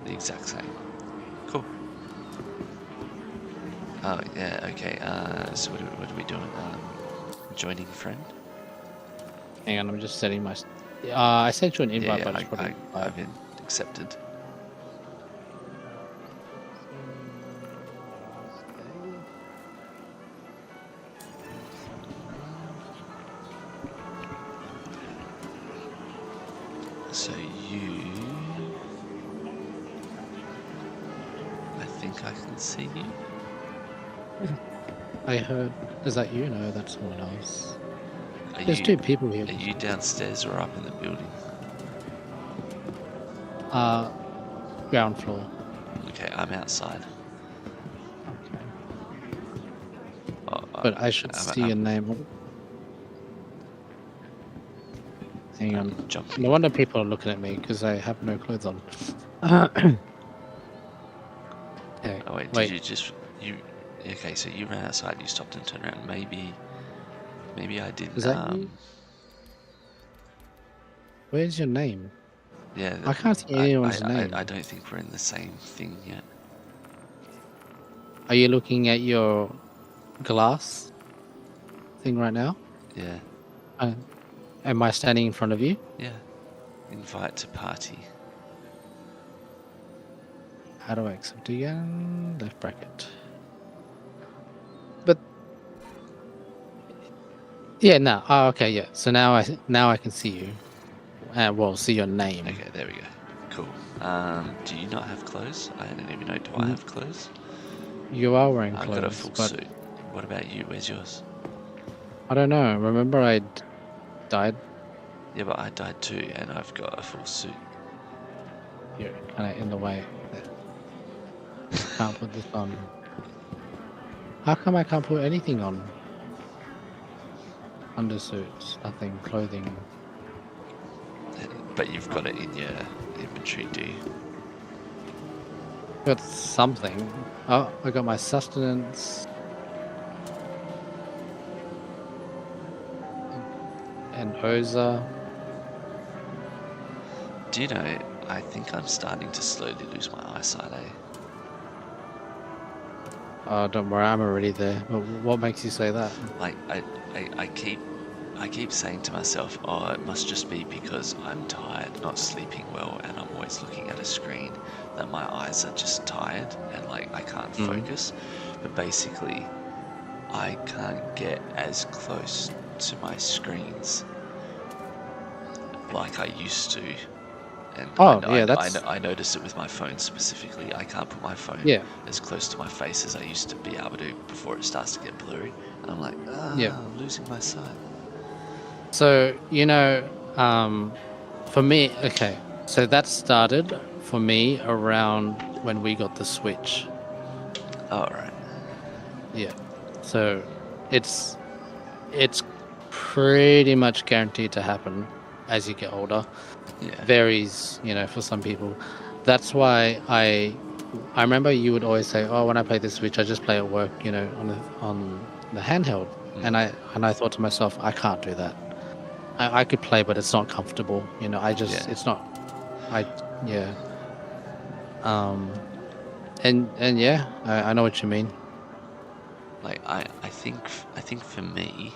The exact same. Cool. Oh, yeah, okay. So what are we doing? Joining friend? Hang on, I'm just setting my. I sent you an invite, Yeah, but it's probably I've been accepted. So you... I think I can see you. I heard. Is that you? No, that's someone else. Are There's you, two people here. are you downstairs or up in the building? Ground floor. Okay, I'm outside. Okay. Oh, But I should see your name. Hang on. Jumping. No wonder people are looking at me because I have no clothes on. Okay. Oh wait, did you just... you... Okay, so you ran outside, you stopped and turned around. Maybe I didn't... Is that you? Where's your name? Yeah. I can't see anyone's name. I don't think we're in the same thing yet. Are you looking at your glass thing right now? Yeah. Am I standing in front of you? Yeah. Invite to party. How do I accept again? Left bracket. But yeah, no. Oh, okay, yeah. So now I can see you. Well, see your name. Okay, there we go. Cool. Do you not have clothes? I don't even know. Do I have clothes? You are wearing clothes. I've got a full suit. What about you? Where's yours? I don't know. Remember I died? Yeah, but I died too, and I've got a full suit. You're kind of in the way. Can't put this on. How come I can't put anything on? Undersuits, nothing, clothing. But you've got it in your inventory, do you? Got something. Oh, I got my sustenance. And Oza. Do you know, I think I'm starting to slowly lose my eyesight, eh? Oh, don't worry, I'm already there. What makes you say that? Like, I keep saying to myself, oh, it must just be because I'm tired, not sleeping well, and I'm always looking at a screen, that my eyes are just tired and like I can't focus. But basically, I can't get as close to my screens like I used to. And I noticed it with my phone specifically. I can't put my phone as close to my face as I used to be able to before it starts to get blurry. And I'm like, I'm losing my sight. So, you know, for me, okay, so that started for me around when we got the Switch. Oh, right. Yeah. So it's pretty much guaranteed to happen as you get older. Yeah. Varies, you know, for some people. That's why I remember you would always say, "Oh, when I play the Switch, I just play at work, you know, on the handheld." And I thought to myself, I can't do that. I could play, but it's not comfortable. You know, it's not. And yeah, I know what you mean. Like I think for me,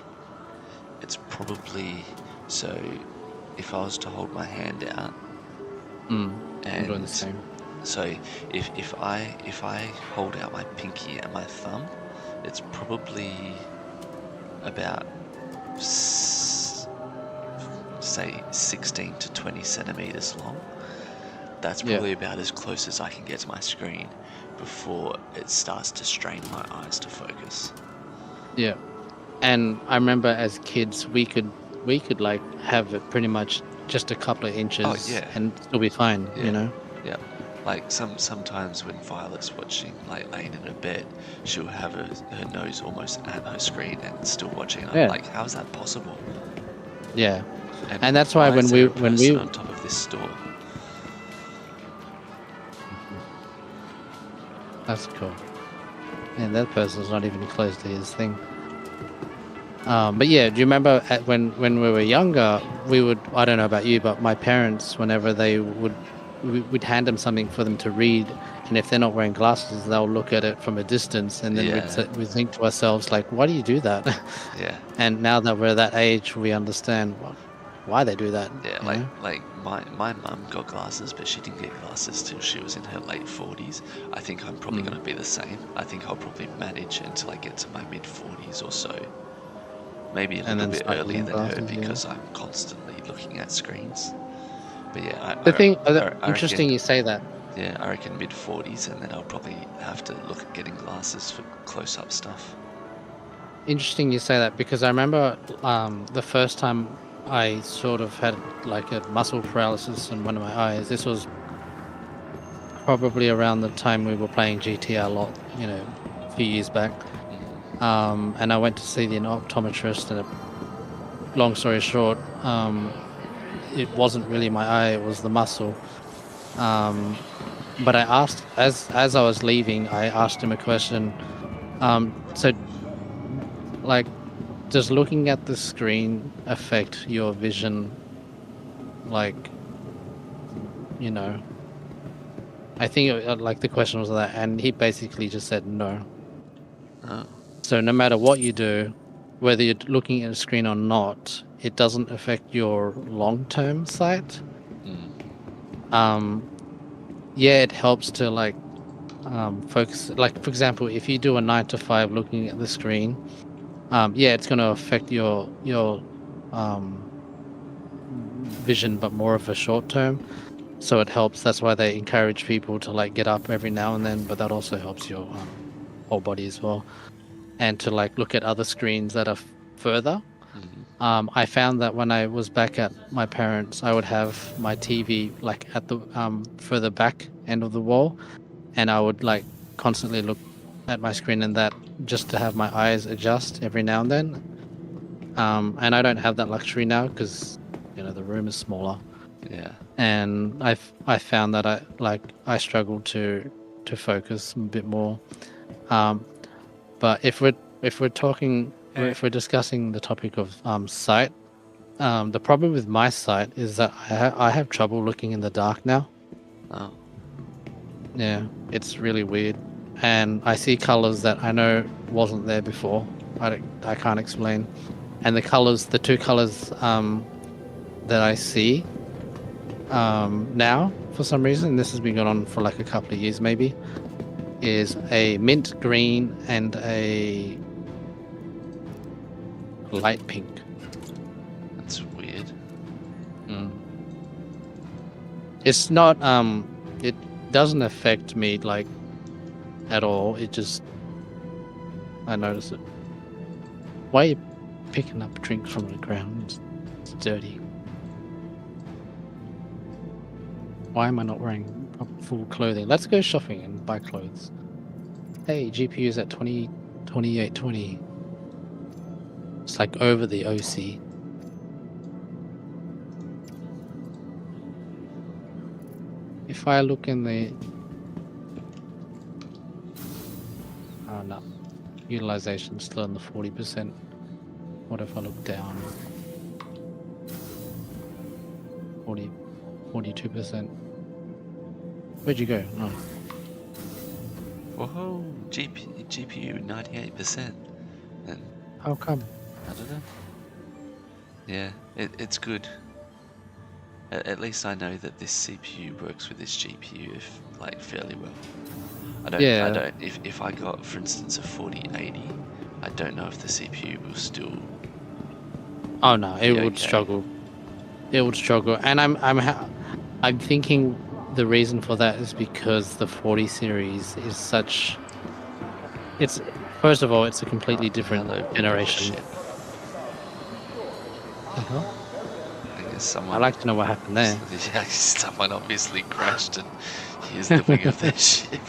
it's probably so. If I was to hold my hand out, I'm doing the same. So if I hold out my pinky and my thumb, it's probably about say 16 to 20 centimeters long. That's probably about as close as I can get to my screen before it starts to strain my eyes to focus. Yeah, and I remember as kids we could like have it pretty much just a couple of inches and still be fine, you know? Yeah. Like sometimes when Violet's watching, like laying in her bed, she'll have her nose almost at her screen and still watching. I'm like, how is that possible? Yeah. And that's why when we on top of this store. That's cool. And that person's not even close to his thing. But yeah, do you remember when we were younger, we would, I don't know about you, but my parents, whenever they would we'd hand them something for them to read, and if they're not wearing glasses, they'll look at it from a distance, and then Yeah, we'd think to ourselves like, why do you do that? yeah, And now that we're that age, we understand why they do that. yeah. You know. Like my mum got glasses, but she didn't get glasses till she was in her late 40s. I think I'm probably Mm. going to be the same. I think I'll probably manage until I get to my mid 40s or so. Maybe a And little then bit start earlier using than her glasses. Yeah. because I'm constantly looking at screens. But yeah, The thing, I interesting reckon, you say that. yeah, I reckon mid 40s, and then I'll probably have to look at getting glasses for close-up stuff. Interesting you say that because I remember the first time I sort of had like a muscle paralysis in one of my eyes. This was probably around the time we were playing GTA a lot, a few years back. Mm, And I went to see the optometrist, and long story short, it wasn't really my eye; it was the muscle. Um, but I asked, as I was leaving, I asked him a question. So, like, does looking at the screen affect your vision? Like, you know, I think like the question was that, and he basically just said no. oh, So no matter what you do, whether you're looking at a screen or not, it doesn't affect your long-term sight. mm, Um, yeah, it helps to like focus. Like for example, if you do a 9 to 5 looking at the screen, yeah, it's going to affect your um vision, but more of a short term. So it helps. That's why they encourage people to like get up every now and then, but that also helps your whole body as well, and to like look at other screens that are further. mm, I found that when I was back at my parents', I would have my TV like at the further back end of the wall, and I would like constantly look at my screen and that just to have my eyes adjust every now and then. And I don't have that luxury now because the room is smaller, yeah, and I found that I struggle to focus a bit more. Um, but if we're talking if we're discussing the topic of sight. The problem with my sight is that I have trouble looking in the dark now. oh, Yeah, it's really weird, and I see colors that I know wasn't there before. I can't explain, and the two colors that I see now for some reason, this has been going on for like a couple of years maybe, is a mint green and a light pink. that's weird. Mm. It's not it doesn't affect me like at all. It just I notice it. Why are you picking up drinks from the ground? It's dirty. Why am I not wearing full clothing? Let's go shopping and buy clothes. Hey, GPU's at 2820. It's like over the OC. If I look in the oh no, utilization still in the 40%. What if I look down? 42%. Where'd you go? No. Whoa, GPU 98%. And How come? I don't know. Yeah, it's good. At least I know that this CPU works with this GPU like fairly well. I Yeah. don't. If I got, for instance, a 4080, I don't know if the CPU will still. Oh no, it Yeah, would okay. struggle. It would struggle, and I'm thinking the reason for that is because the 40 series is such. It's first of all, it's a completely different Hello, generation. shit. The hell? I guess I'd someone. like to know what happened there. Yeah, someone obviously crashed and here's the wing of their ship.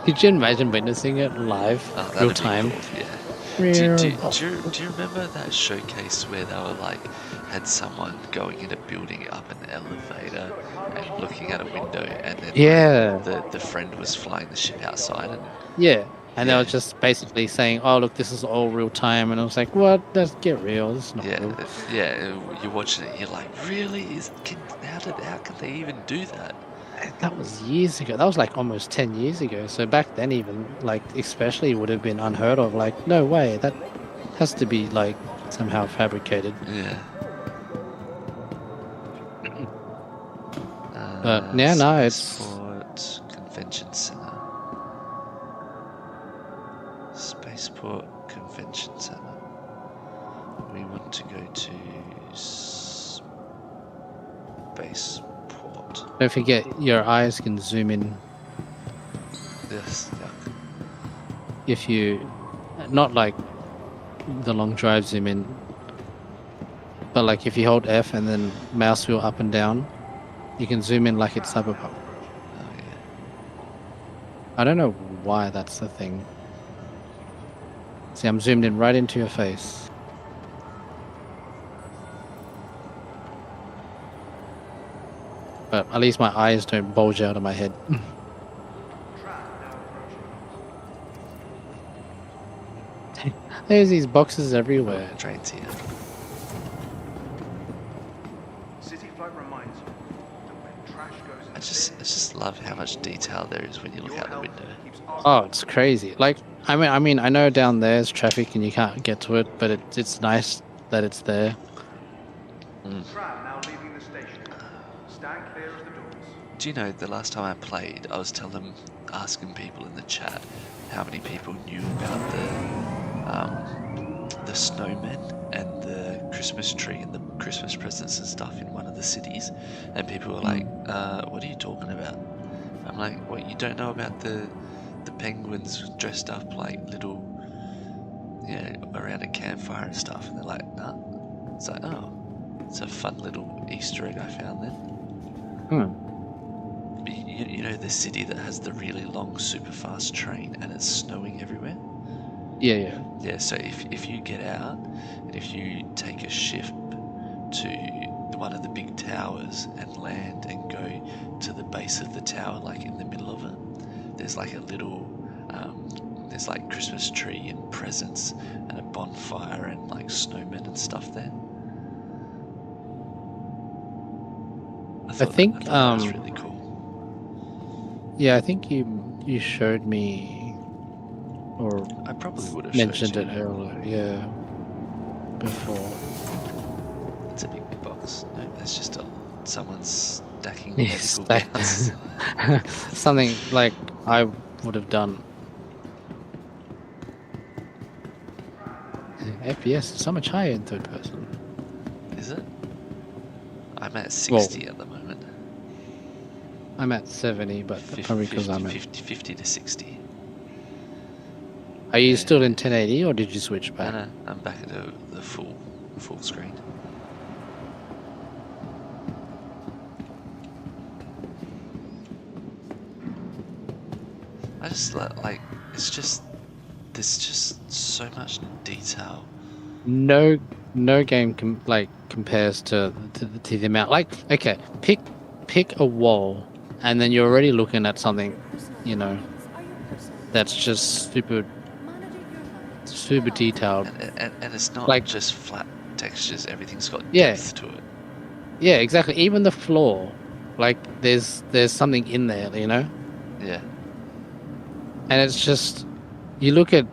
Could you imagine witnessing it live, Oh, that'd real be time? cool, yeah. Do you remember that showcase where they were like, had someone going in a building up an elevator and looking out a window, and then Yeah, the friend was flying the ship outside, and yeah. and they were Yeah. just basically saying, "Oh, look, this is all real time," and I was like, "What? Let's get real. This is not Yeah, real." you're watching it. You're like, really? How can they even do that? That was years ago. That was like almost 10 years ago. So back then, even like especially would have been unheard of. Like, no way, that has to be like somehow fabricated. Yeah. But yeah, no, it's Spaceport Convention Center. Spaceport Convention Center. We want to go to Spaceport. don't forget your eyes can zoom in Yes. Yeah. if you not like the long drive zoom in, but like if you hold F and then mouse wheel up and down, you can zoom in like it's Cyberpunk. Oh yeah. I don't know why that's the thing. See, I'm zoomed in right into your face. But at least my eyes don't bulge out of my head. There's these boxes everywhere. Trains here. City flight reminds you that when trash goes in I just love how much detail there is when you look your out the health window. keeps Oh, it's crazy. Like, I mean, I know down there's traffic and you can't get to it, but it's nice that it's there. Tram now leaving the station. Stand clear of the doors. Do you know the last time I played, I was asking people in the chat how many people knew about the snowmen and the Christmas tree and the Christmas presents and stuff in one of the cities, and people were like, "What are you talking about?" I'm like, "What, you don't know about the penguins dressed up like little, around a campfire and stuff?" And they're like, "Nah." It's like, oh, it's a fun little Easter egg I found then. But you know the city that has the really long, super fast train and it's snowing everywhere? Yeah. Yeah, so if you get out and if you take a ship to one of the big towers and land and go to the base of the tower, like in the middle of it, there's like a little, there's like Christmas tree and presents and a bonfire and like snowmen and stuff there. I think, I thought that was really cool. Yeah, I think you showed me, or I probably would have mentioned showed it you. earlier. Yeah, before. It's a big box. No, that's just someone stacking Yes, medical gowns. something like I would have done. FPS is so much higher in third person. Is it? I'm at 60 at the moment. I'm at 70, but probably because I'm at... 50 to 60. Are you Yeah. still in 1080 or did you switch back? No, I'm back at the full screen. I just like it's just there's just so much detail. No game compares to the amount. Like, okay, pick a wall, and then you're already looking at something, that's just super detailed. And it's not Like- just flat textures. Everything's got Yeah. depth to it. Yeah, exactly. Even the floor, like there's something in there, Yeah. and it's just you look at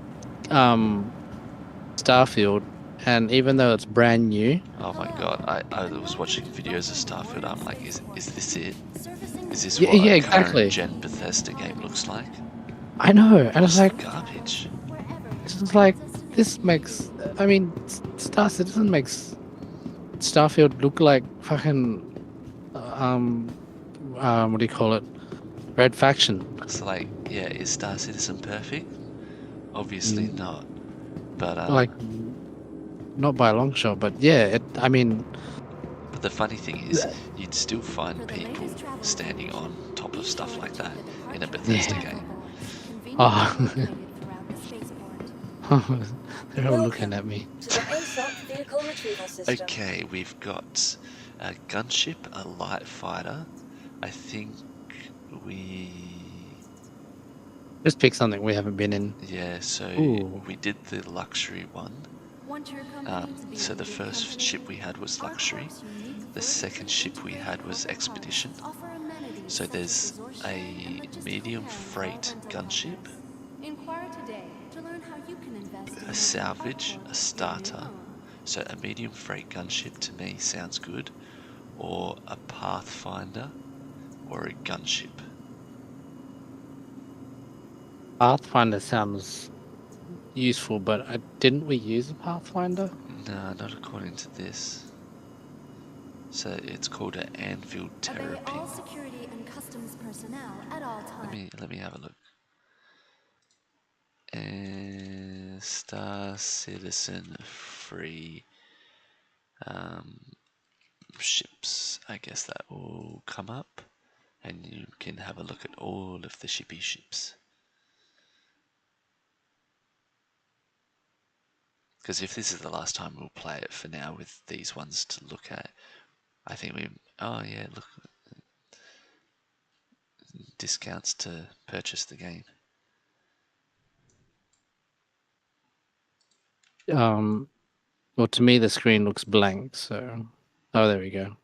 Starfield, and even though it's brand new, Oh my god, I was watching videos of Starfield. I'm like, is this it? Is this Yeah, what yeah, a exactly. current gen Bethesda game looks like? I know, and it's like Garbage. this makes. I mean, Star Citizen makes Starfield look like fucking what do you call it? Red Faction. So like, yeah, is Star Citizen perfect? Obviously not. But Like, not by a long shot, but yeah. but the funny thing is, you'd still find people standing on top of stuff like that in a Bethesda game. Oh. They're all looking at me. Okay, we've got a gunship, a light fighter. I think we. Just pick something we haven't been in. Yeah, so Ooh. we did the luxury one. Want your company to be So a the big first company? ship we had was Our luxury. corp's unique The second ship we had was expedition. offer amenities So such as there's resort sharing and a logistical medium caring for freight rental gunship, partners. Inquire today to learn how you can invest in a making salvage, our corp a your new starter. home. So a medium freight gunship to me sounds good, or a pathfinder, or a gunship. Pathfinder sounds useful, but didn't we use a Pathfinder? No, not according to this. So it's called an Anvil Obey Terrapin. all security and customs personnel at all times. Let me have a look. Star Citizen free ships. I guess that will come up, and you can have a look at all of the shippy ships. Because if this is the last time we'll play it for now with these ones to look at, I think we. Oh yeah, look, discounts to purchase the game. Well, to me the screen looks blank. So, oh, there we go.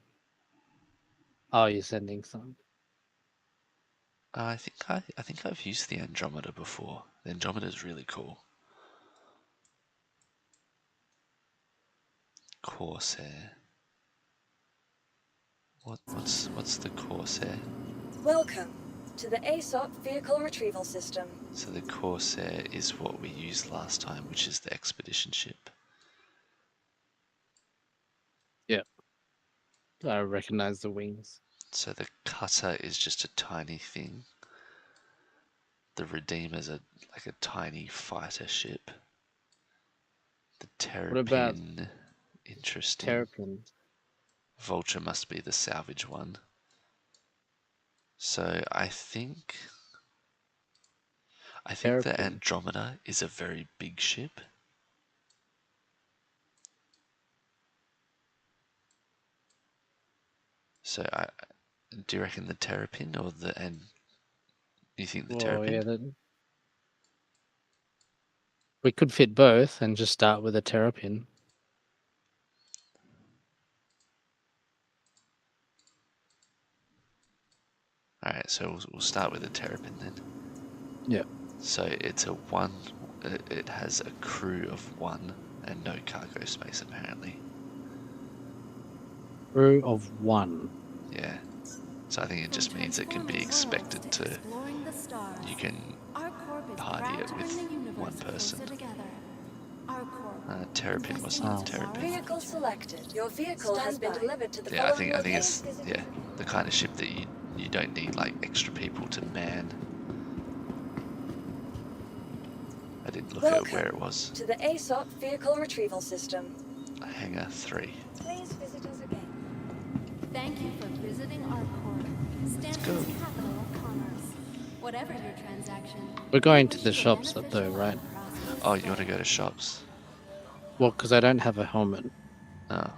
Oh, you're sending some. I think I've used the Andromeda before. The Andromeda is really cool. Corsair. What's the Corsair? Welcome to the ASOP Vehicle Retrieval System. So the Corsair is what we used last time, which is the expedition ship. Yeah, I recognize the wings. So the Cutter is just a tiny thing. The Redeemer's like a tiny fighter ship. The What about Terrapin, interesting. Terrapin? Vulture must be the salvage one. So I think the Terrapin. Andromeda is a very big ship. So do you reckon the Terrapin or you think the Terrapin? Yeah, we could fit both and just start with a Terrapin. Alright, so we'll start with the Terrapin then. Yeah. So it's it has a crew of 1 and no cargo space apparently. Crew of 1. Yeah. So I think it just means it can be expected to, you can party it with one person. Terrapin wasn't Terrapin. Vehicle selected. Your vehicle has been delivered to the Yeah, I following think it's location. the kind of ship that you don't need like extra people to man. I didn't look at where it was. To the ASOP Vehicle Retrieval System. Hangar 3. Please visit us again. Thank you for visiting Arcorp, Stanton's capital of commerce. Whatever your transaction, We're going to the shops though, right? Oh, you want to go to shops? Well, because I don't have a helmet. Oh.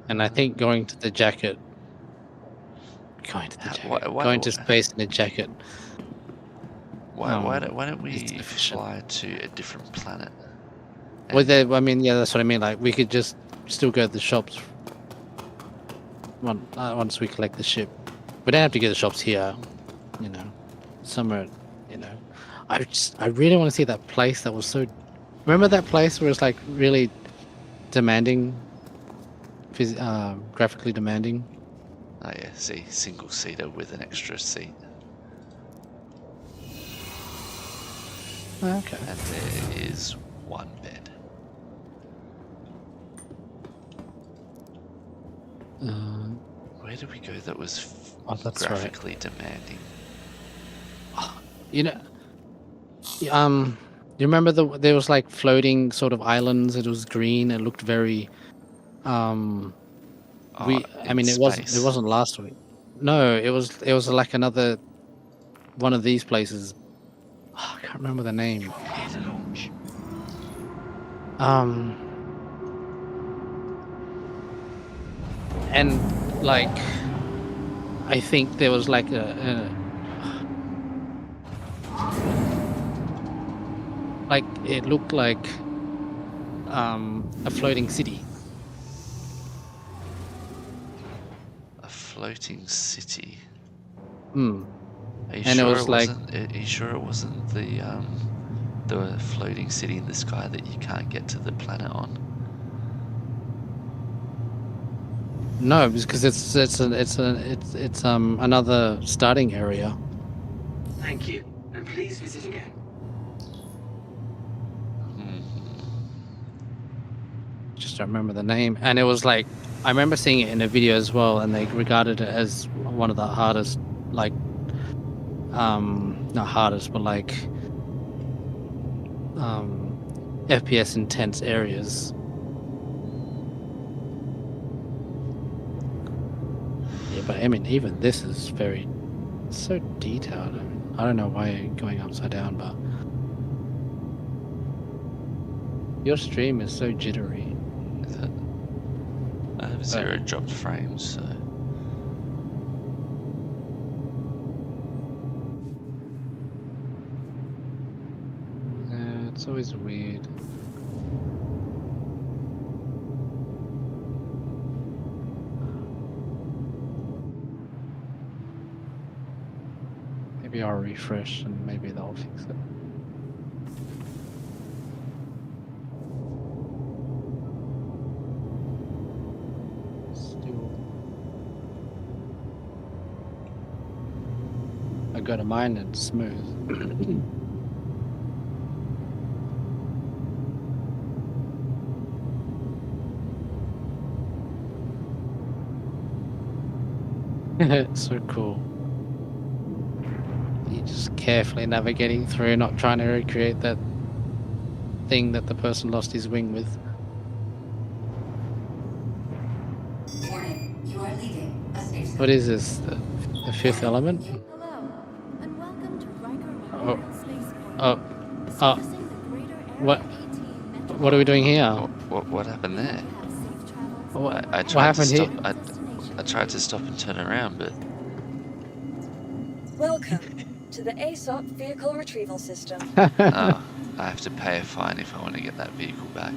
And I think going to the jacket. Going to space in a jacket. Why don't we fly to a different planet? Well, I mean, yeah, that's what I mean. Like, we could just still go to the shops once we collect the ship. We don't have to go to the shops here, you know, somewhere, you know. I really want to see that place that was so. Remember that place where it's like really demanding, graphically demanding. Oh yeah, see, single seater with an extra seat. Okay. And there is 1 bed. Where did we go that was that's graphically demanding? You know, you remember there was like floating sort of islands. It was green. It looked very. I mean, it wasn't last week. No, it was like another one of these places. I can't remember the name. Prepare to launch. And like, I think there was like like it looked like a floating city. A floating city. Hmm. Are you And it sure was like- wasn't? Are you sure it wasn't the floating city in the sky that you can't get to the planet on? No, because it's another starting area. Thank you, and please visit again. Just don't remember the name. And it was like, I remember seeing it in a video as well, and they regarded it as one of the hardest, like, not hardest, but like, FPS intense areas. Yeah, but I mean, even this is so detailed. I mean, I don't know why you're going upside down, but your stream is so jittery. Is it? I have 0 dropped frames, so. Yeah, it's always weird. Maybe I'll refresh and maybe they'll fix it. Still. I go to mine and it's smooth. It's so cool. You're just carefully navigating through, not trying to recreate that thing that the person lost his wing with. Warning, you are leaving a safe zone. What is this? The fifth element? Hello, and welcome to Riker Oh. Memorial Spaceport. Oh, Servicing the greater Area what- 18 what are we doing here? What happened there? Have safe travels. What, I what tried to happened stop. here? I tried to stop and turn around, but Welcome to the ASOP Vehicle Retrieval System. I have to pay a fine if I want to get that vehicle back.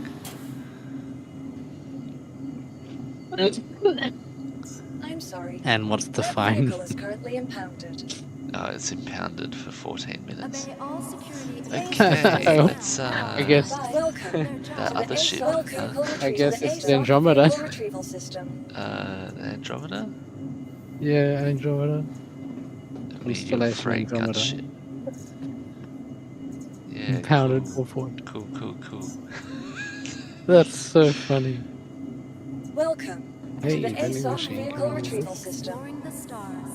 I'm sorry. And what's the That fine? vehicle is currently impounded. It's impounded for 14 minutes. Obey all security. Okay, let's I guess- Welcome that to other the ship. ASOP Vehicle I guess Retrieval it's ASOP Andromeda. Vehicle Retrieval System. The Andromeda? Yeah, Andromeda. Medium Constellation freight Andromeda. gunship. Yeah. Impounded cool. for Ford. Cool. That's so funny. Welcome Hey, to the vending ASOP machine. Vehicle Retrieval System. Exploring the stars.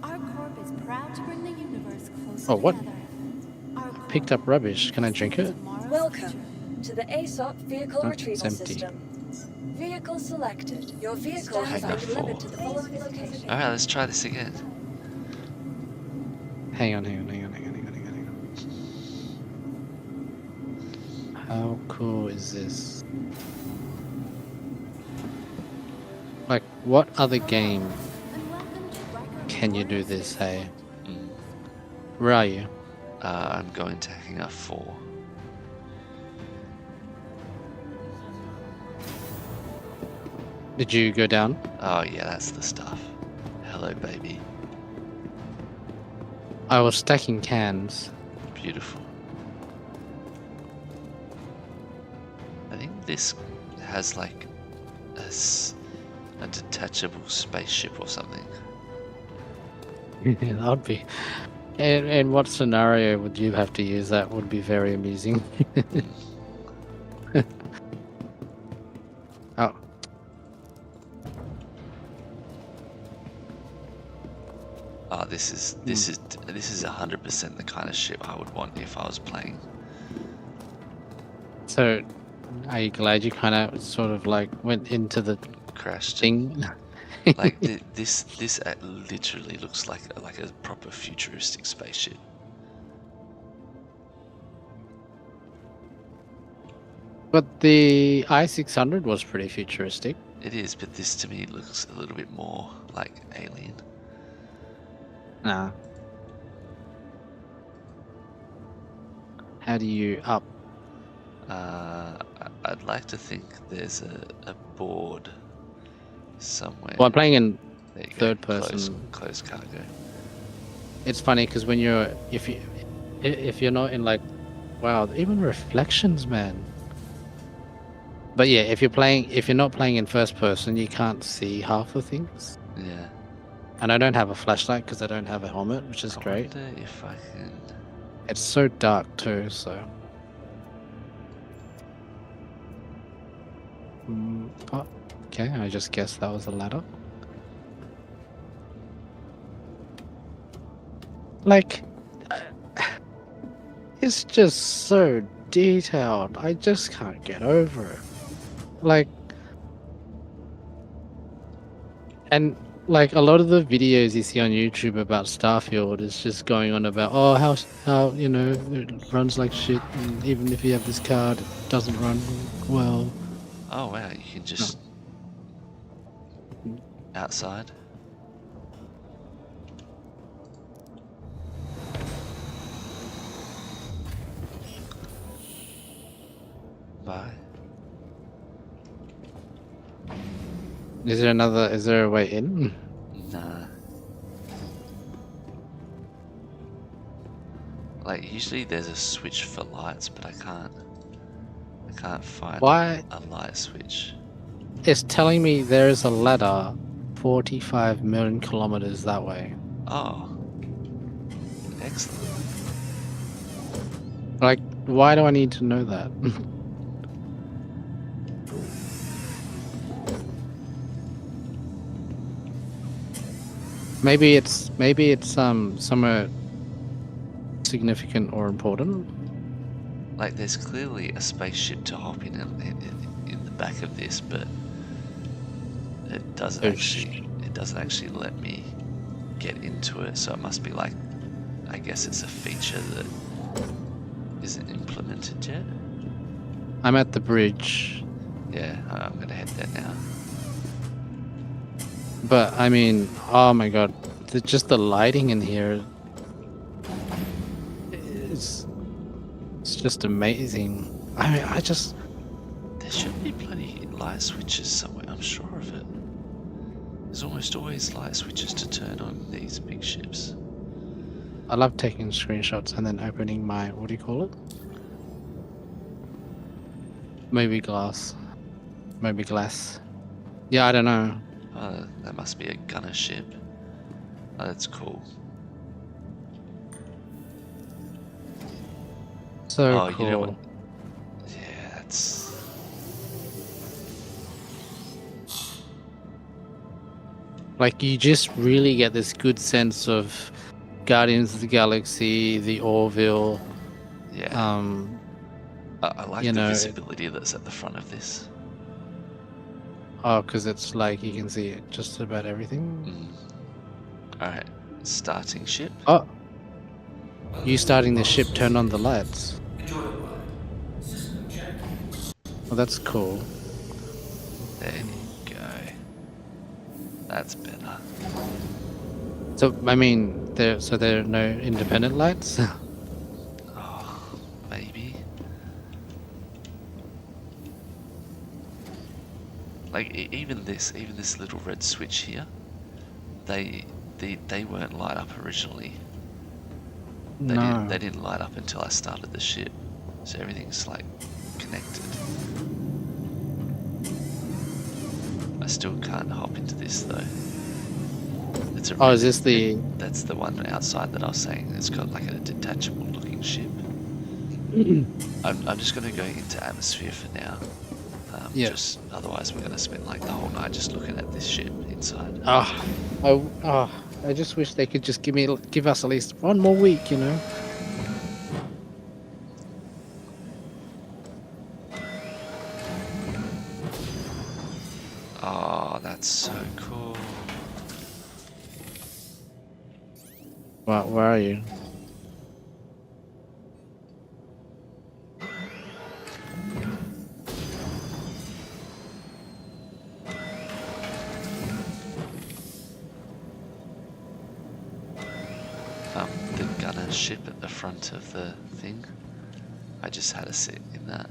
Our corp is proud to bring the universe closer Oh, what? together. Our corp Picked up rubbish. Can I drink it? tomorrow's Welcome future. to the ASOP Vehicle Oh, Retrieval it's empty. System. Vehicle selected. Your vehicle has been Hangar delivered 4. to the following location. Alright, let's try this again. Hang on. How cool is this? Like, what other game And welcome to Riker can you do Memorial this, hey? Spaceport. Mm. Where are you? I'm going to Hangar 4. Did you go down? Oh yeah, that's the stuff. Hello, baby. I was stacking cans. Beautiful. I think this has like a detachable spaceship or something. Yeah, that would be. And what scenario would you have to use that? Would be very amusing. Oh. Oh, this is 100% the kind of ship I would want if I was playing. So, are you glad you kind of sort of like went into the Crashed. thing? Like this literally looks like a proper futuristic spaceship. But the I-600 was pretty futuristic. It is, but this to me looks a little bit more like Alien. Nah. How do you up? I'd like to think there's a board somewhere. Well, I'm playing in There you go. third person. Close cargo. It's funny because when if you're not in like, wow, even reflections, man. But yeah, if you're not playing in first person, you can't see half the things. Yeah. And I don't have a flashlight because I don't have a helmet, which is great. Wonder if I can. It's so dark too, so. Oh, okay, I just guessed that was a ladder. Like, it's just so detailed. I just can't get over it. Like, and like a lot of the videos you see on YouTube about Starfield is just going on about, oh, how you know, it runs like shit, and even if you have this card, it doesn't run well. Oh wow, you can just outside. Bye. Is there a way in? Nah. Like usually there's a switch for lights, but I can't find Why? a light switch. It's telling me there is a ladder 45 million kilometers that way. Oh. Excellent. Like, why do I need to know that? Maybe it's somewhere significant or important. Like there's clearly a spaceship to hop in the back of this, but it doesn't actually let me get into it. So it must be like, I guess it's a feature that isn't implemented yet. I'm at the bridge, Yeah, I'm gonna head there now. but I mean, oh my god, just the lighting in here is it's just amazing. I mean, There should be bloody light switches somewhere. I'm sure of it. There's almost always light switches to turn on these big ships. I love taking screenshots and then opening my, what do you call it? Maybe glass. Yeah, I don't know. Oh, that must be a gunner ship. Oh, that's cool. So Oh, cool. you know what? Yeah, that's. Like, you just really get this good sense of Guardians of the Galaxy, the Orville. Yeah. I like you the know, visibility that's at the front of this. Oh, because it's like you can see it just about everything. Alright, starting ship. Oh, you starting the ship, turn on the lights. Well, that's cool. There you go. That's better. So, I mean, there are no independent lights? Oh, maybe. Like even this little red switch here, they weren't light up originally. No. They didn't light up until I started the ship, so everything's like connected. I still can't hop into this though. It's a Oh, is this the... That's the one outside that I was saying. It's got like a detachable looking ship. I'm just gonna go into atmosphere for now. Yeah. Just otherwise we're gonna spend like the whole night just looking at this ship inside. I just wish they could just give us at least one more week, you know? Oh, that's so cool. Where are you? the gunner ship at the front of the thing. I just had to sit in that.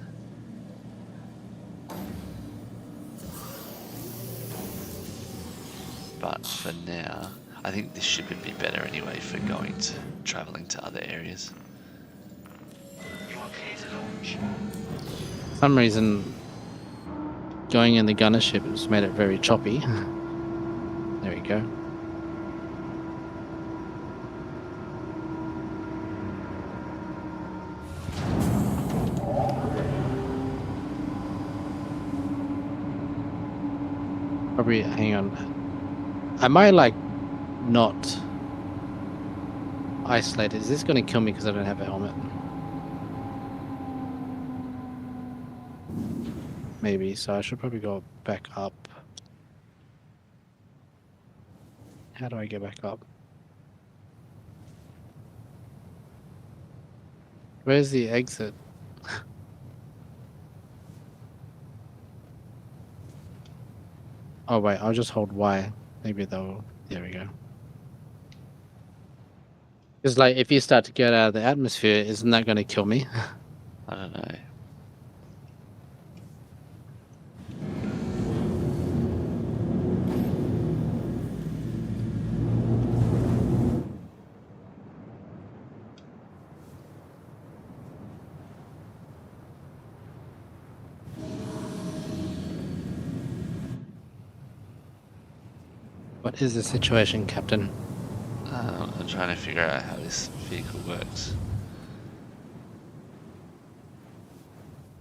But for now, I think this ship would be better anyway for traveling to other areas. You are clear to launch. For some reason, going in the gunner ship has made it very choppy. There we go. Probably, hang on. I might like not isolate it. Is this going to kill me because I don't have a helmet? Maybe, so I should probably go back up. How do I get back up? Where's the exit? Oh wait, I'll just hold Y. Maybe they'll... There we go. It's like, if you start to get out of the atmosphere, isn't that going to kill me? I don't know. What is the situation, Captain? I'm trying to figure out how this vehicle works.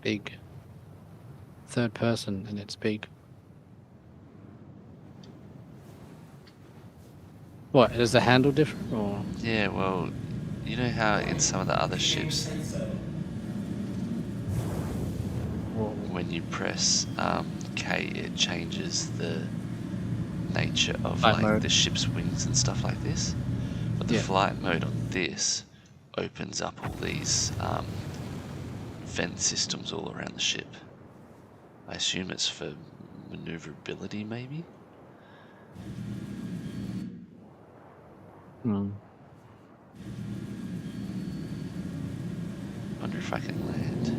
Big. Third person, and it's big. What, is the handle different, or...? Yeah, well, you know how in some of the other ships, when you press K, it changes the nature of Flight like mode. the ship's wings and stuff like this. But the Yeah. flight mode on this opens up all these vent systems all around the ship. I assume it's for maneuverability, maybe? Hmm. Wonder if I can land.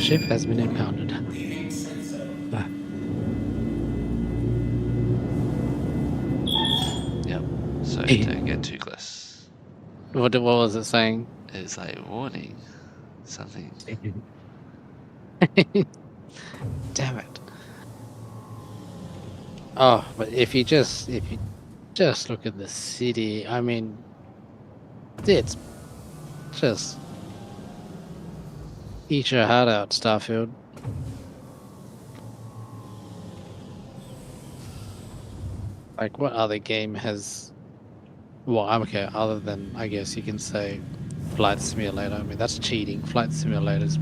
The ship has been impounded. Ah, Yep. So Hey. don't get too close. what was it saying? It's like warning. Something. Damn it. Oh, but if you just look at the city, I mean, it's just eat your heart out, Starfield. Like, what other game has... Well, I'm okay, other than, I guess you can say, Flight Simulator. I mean, that's cheating. Flight Simulator's...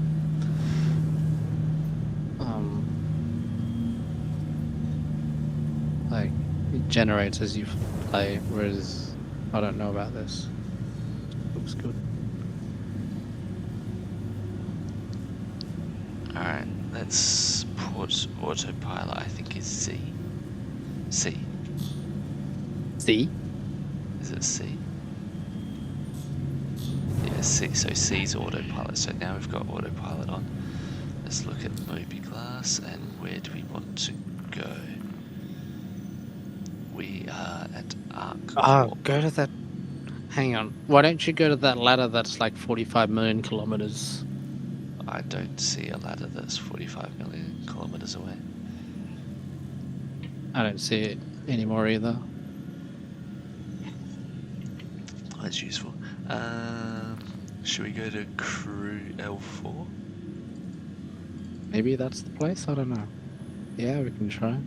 like, it generates as you play, whereas I don't know about this. Looks good. Alright, let's put autopilot, I think is C. C. See? Is it C? Yeah, C. So C's autopilot. So now we've got autopilot on. Let's look at Mobiglass and where do we want to go? We are at Arc. Oh, go to that... Hang on. Why don't you go to that ladder that's like 45 million kilometers? I don't see a ladder that's 45 million kilometers away. I don't see it anymore either. That's useful. Should we go to Crew L4? Maybe that's the place? I don't know. Yeah, we can try.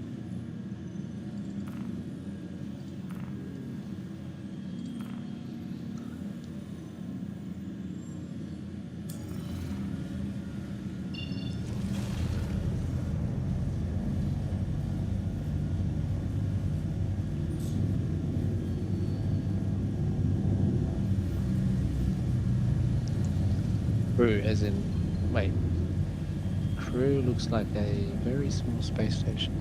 crew, as in, wait, crew looks like a very small space station.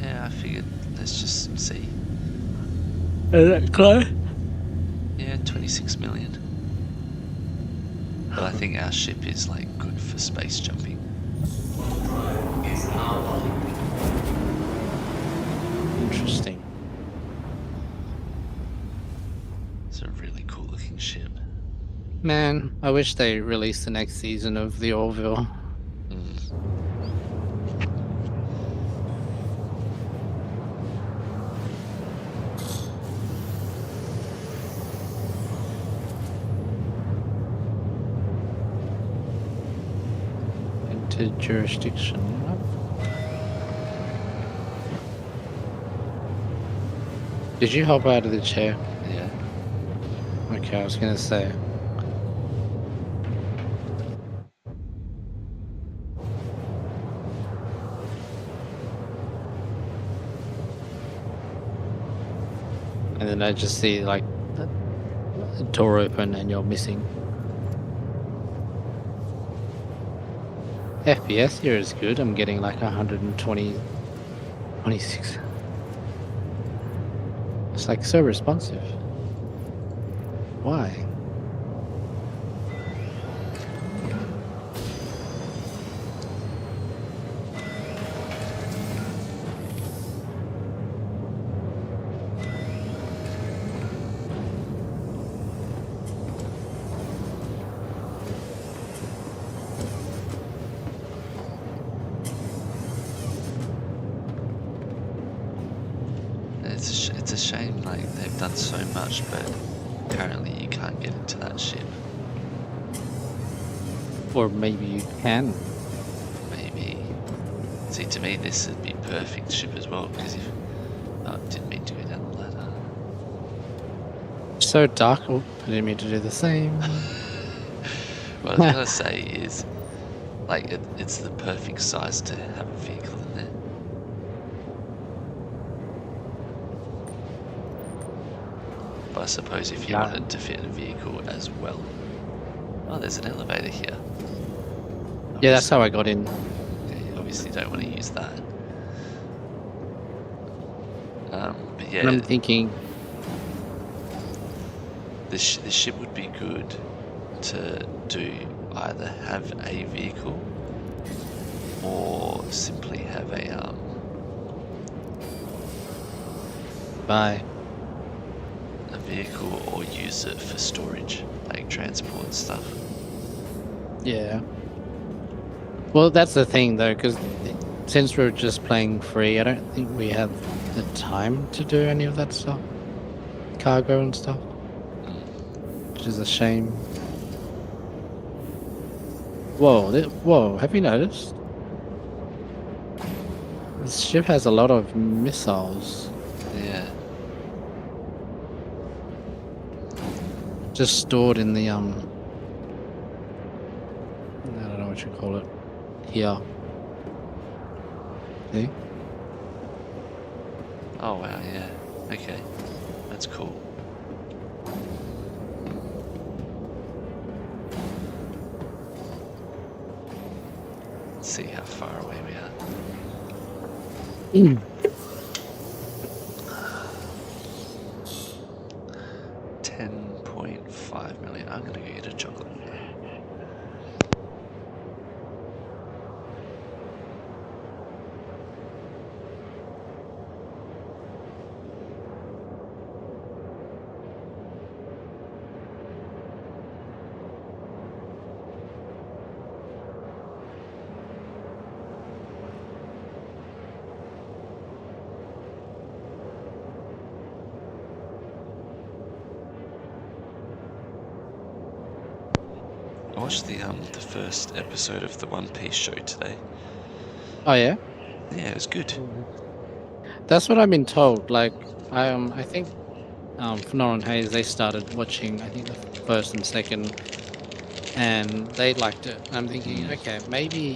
Yeah, I figured let's just see. Is that close? Yeah, 26 million. But I think our ship is like good for space jumping. Interesting. It's a really cool looking ship. Man, I wish they released the next season of the Orville. Mm. Into jurisdiction. Did you hop out of the chair? Yeah. Okay, I was gonna say. And then I just see like a door open and you're missing. FPS here is good. I'm getting like 120, 26. It's like so responsive. Why? It's a shame, like, they've done so much, but currently you can't get into that ship. Or maybe you can. Maybe. See, to me, this would be perfect ship as well, because if... Oh, didn't mean to go down the ladder. So dark. Oh, I didn't mean to do the same. What I was gonna say is, like, it's the perfect size to have a vehicle in there. But I suppose if you Yeah. wanted to fit a vehicle as well. Oh, there's an elevator here. Yeah, that's how I got in. Okay, you obviously don't want to use that. But And I'm yeah, thinking, this ship would be good to do either have a vehicle or simply have a bye. a vehicle or use it for storage, like transport stuff. Yeah. Well, that's the thing though, because since we're just playing free, I don't think we have the time to do any of that stuff. Cargo and stuff. Which is a shame. Whoa, whoa, have you noticed? This ship has a lot of missiles Yeah. just stored in the, I don't know what you call it. Here. See? Oh wow, yeah. Okay. That's cool. Let's see how far away we are. 10.5 million. I'm gonna go get a chocolate. I watched the first episode of the One Piece show today. Oh yeah? Yeah, it was good. That's what I've been told. Like, I think Fenor and Hayes, they started watching, I think, the first and second, and they liked it. I'm thinking, okay, maybe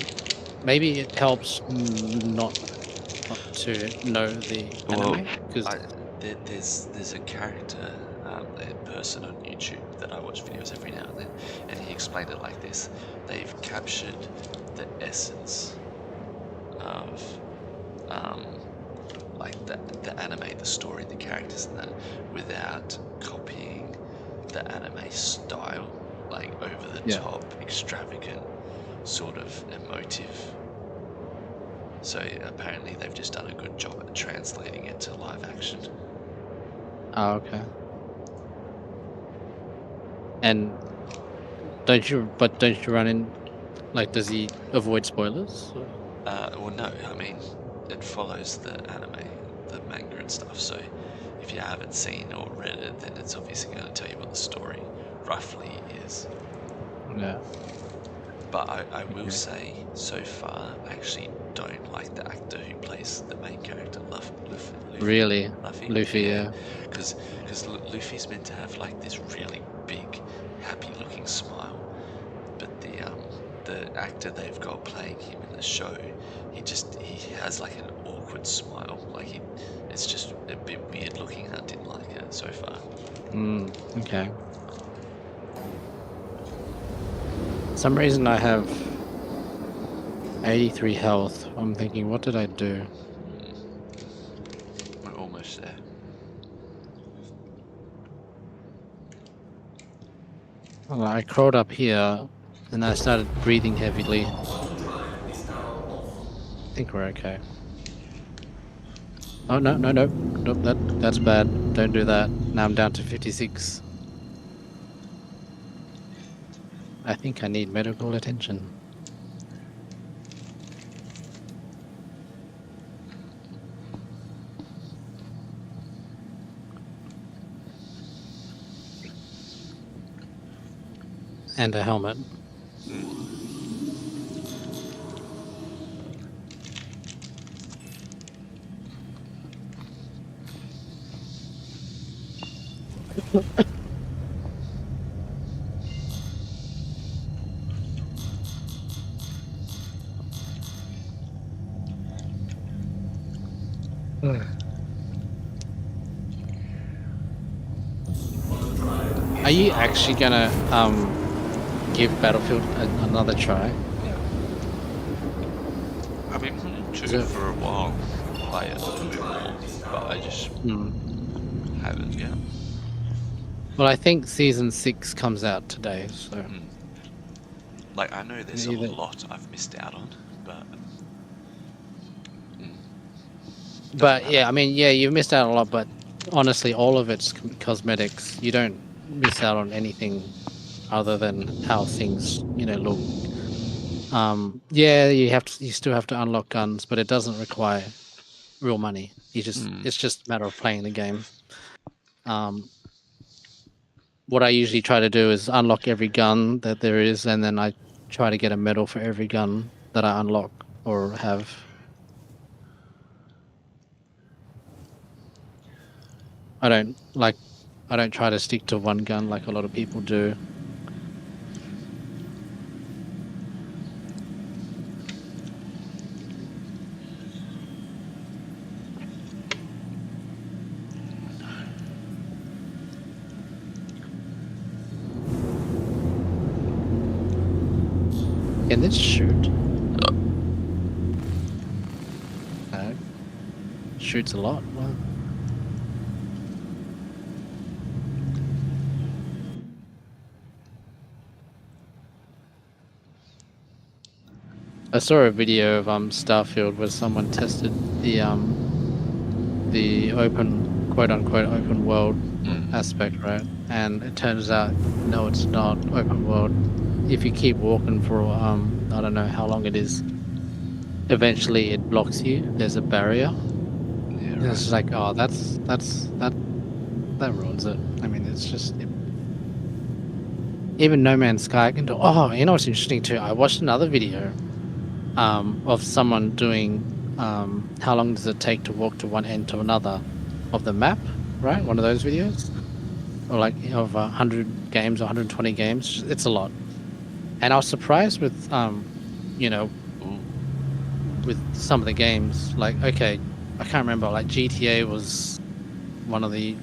it helps not to know the Well, anime, because there's a character, a person on YouTube that I watch videos every now and then, and he explains explain it like this: they've captured the essence of like the anime, the story, the characters, and that, without copying the anime style, like over the Yeah. top, extravagant, sort of emotive. So apparently they've just done a good job at translating it to live action. Oh, okay. And don't you run in, like, does he avoid spoilers? Well, no, I mean, it follows the anime, the manga and stuff. So if you haven't seen or read it, then it's obviously going to tell you what the story roughly is. Yeah. But I will Okay. say, so far, I actually don't like the actor who plays the main character, Luffy. Really? Luffy, yeah. yeah. Because Luffy's meant to have like this really big, happy-looking smile, but the actor they've got playing him in the show, he has like an awkward smile. Like it's just a bit weird looking. I didn't like it so far. Okay. For some reason I have 83 health. I'm thinking, what did I do? We're almost there. Well, I crawled up here and I started breathing heavily. I think we're okay. Oh, no, nope, that's bad. Don't do that. Now I'm down to 56. I think I need medical attention. And a helmet. Are you actually gonna give Battlefield another try? I've been planning Is to it- for a while, play it a little bit more, but I just haven't yet. Well, I think season 6 comes out today, so Like, I know there's a Either- lot I've missed out on, but but yeah, I mean, yeah, you've missed out a lot, but honestly, all of it's cosmetics. You don't miss out on anything other than how things, look. Yeah, you still have to unlock guns, but it doesn't require real money. It's just a matter of playing the game. What I usually try to do is unlock every gun that there is, and then I try to get a medal for every gun that I unlock or have. I don't try to stick to one gun like a lot of people do. Can this shoot? Shoots a lot. Wow. I saw a video of Starfield where someone tested the open, quote unquote, open world aspect, right? And it turns out no, it's not open world. If you keep walking for I don't know how long it is, eventually it blocks you. There's a barrier. yeah, And it's just like, oh, that ruins it. I mean, it's just even No Man's Sky can do. Oh, you know what's interesting too? I watched another video of someone doing how long does it take to walk to one end to another of the map, right? One of those videos, or like of 100 games or 120 games. It's a lot, and I was surprised with with some of the games. Like, okay, I can't remember. Like GTA was one of the.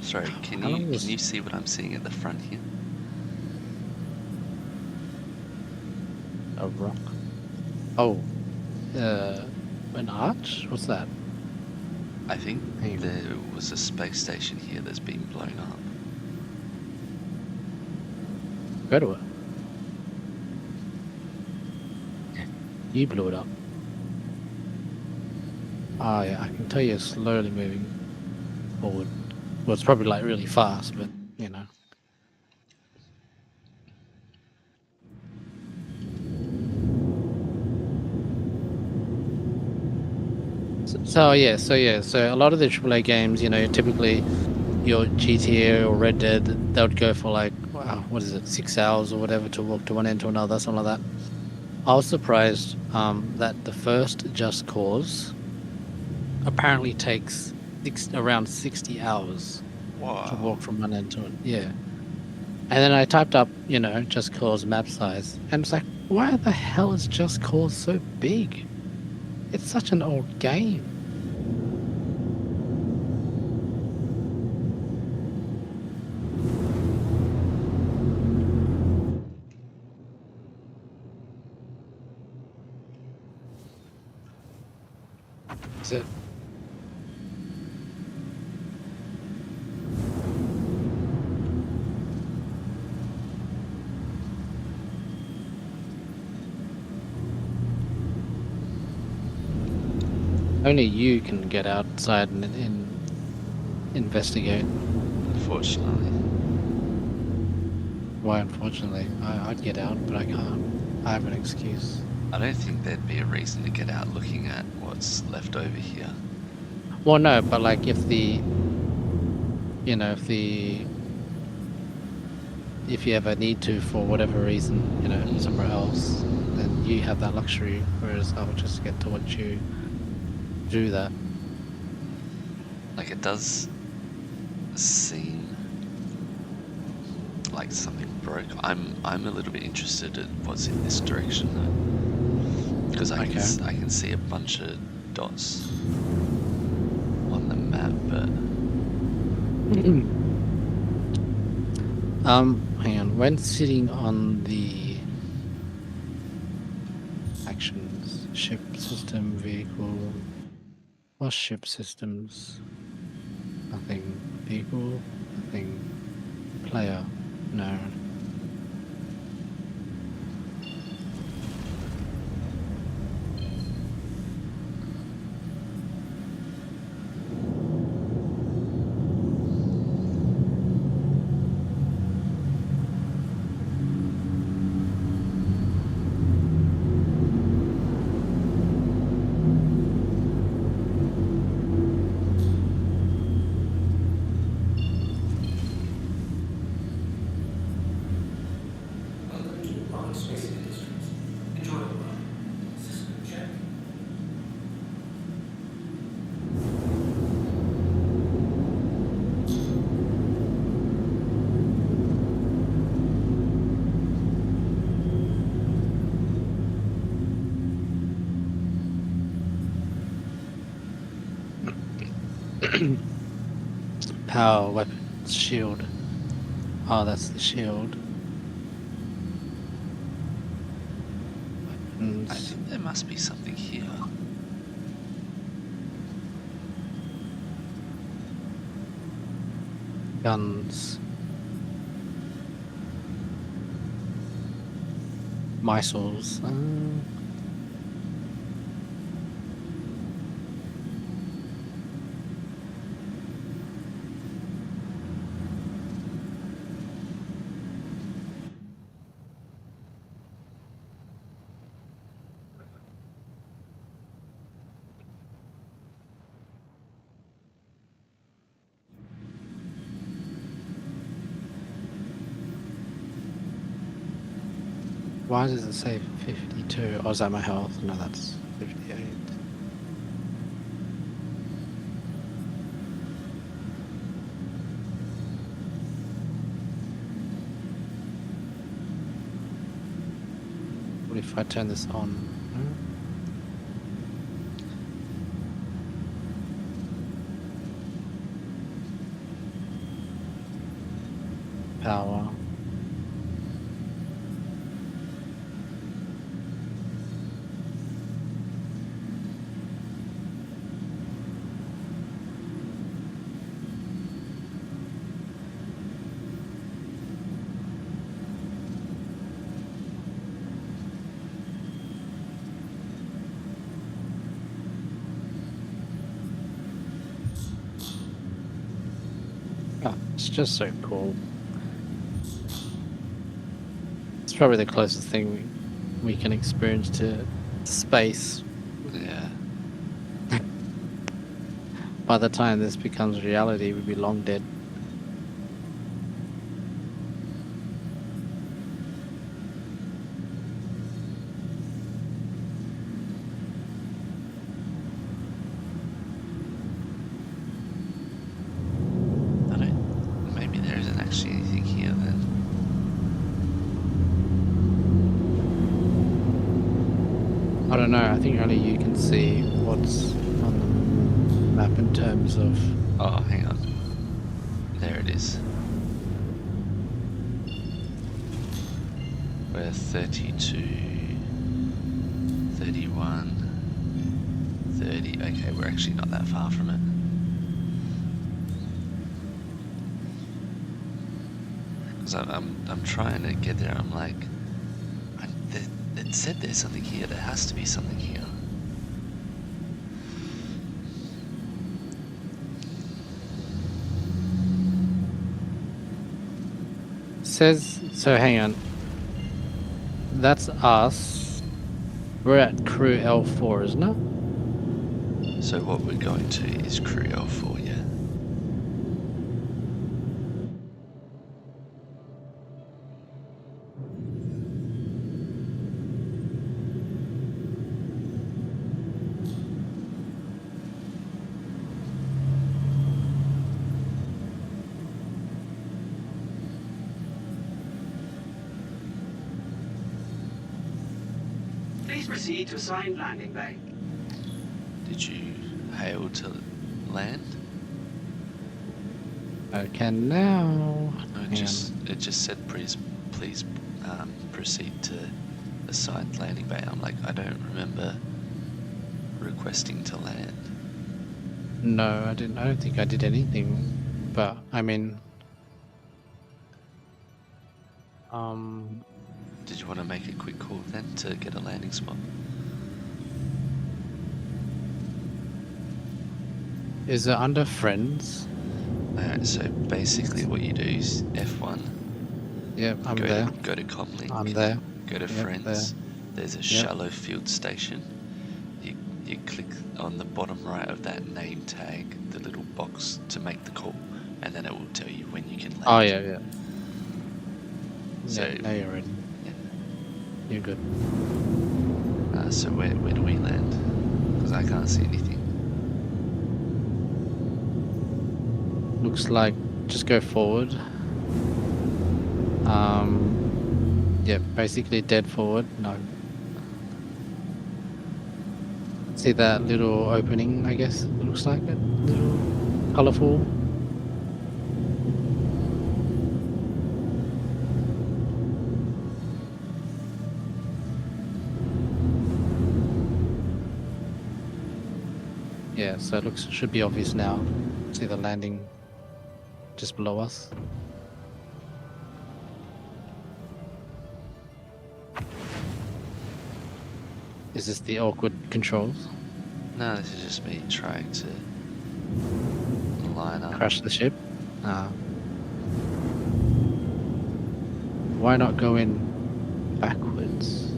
Sorry, can How long you was- see what I'm seeing at the front here? a rock. Oh, an arch? What's that? I think Hang on. there was a space station here that's been blown up. Go to it. You blew it up. Oh yeah, I can tell you're slowly moving forward. Well, it's probably like really fast, but you know. So a lot of the AAA games, you know, typically your GTA or Red Dead, they would go for like, wow, what is it, 6 hours or whatever to walk to one end to another, something like that. I was surprised that the first Just Cause apparently takes around 60 hours to Wow. walk from one end to it. Yeah. And then I typed up, you know, Just Cause map size, and it's like, why the hell is Just Cause so big? It's such an old game. Is it? Only you can get outside and investigate. Unfortunately. Why, unfortunately, I'd get out, but I can't. I have an excuse. I don't think there'd be a reason to get out looking at what's left over here. Well, no, but like if the, you know, if you ever need to for whatever reason, you know, somewhere else, then you have that luxury. Whereas I would just get to watch you do that. Like, it does seem like something broke. I'm a little bit interested in what's in this direction though, because I can see a bunch of dots on the map, but Hang on. When sitting on the actions, ship system, vehicle, or ship systems, nothing. Vehicle, nothing. Player, no. Space Industries. Enjoy the ride. System check. Power weapons, shield. Oh, that's the shield. I Weapons. think there must be something here. Guns. Missiles. Why does it say 52? Oh, is that my health? No, that's 58. What if I turn this on? No? Power. It's just so cool. It's probably the closest thing we can experience to space. Yeah. By the time this becomes reality, we'd be long dead. I don't. Maybe there isn't actually anything here then. I don't know. I think only you can see what's on the map in terms of. Oh, hang on. There it is. We're 32, 31, 30. Okay, we're actually not that far from it. Because I'm trying to get there. I'm like, it said there's something here. There has to be something here. Says so. Hang on. That's us. We're at crew L4, isn't it? So what we're going to is crew L4, yeah. Please proceed to assigned landing bay. Did you hail to land? I can now. No, Hang it just said please proceed to assigned landing bay. I'm like, I don't remember requesting to land. No, I didn't. I don't think I did anything. But I mean, Did you want to make a quick call then to get a landing spot? is it under friends? Alright, so basically what you do is F1, Yep, I'm there. go to Comlink, I'm there. go to Yep, friends, there's a Yep. shallow field station. You click on the bottom right of that name tag, the little box to make the call, and then it will tell you when you can land. Oh yeah, yeah. So, Yeah, now you're ready. yeah. You're good. So where do we land? Because I can't see anything. Looks like just go forward. Yeah, basically dead forward. No. See that little opening? I guess it looks like it. Little colorful. Yeah, so it should be obvious now. See the landing just below us. Is this the awkward controls? No, this is just me trying to line up. Crash the ship? Why not go in backwards?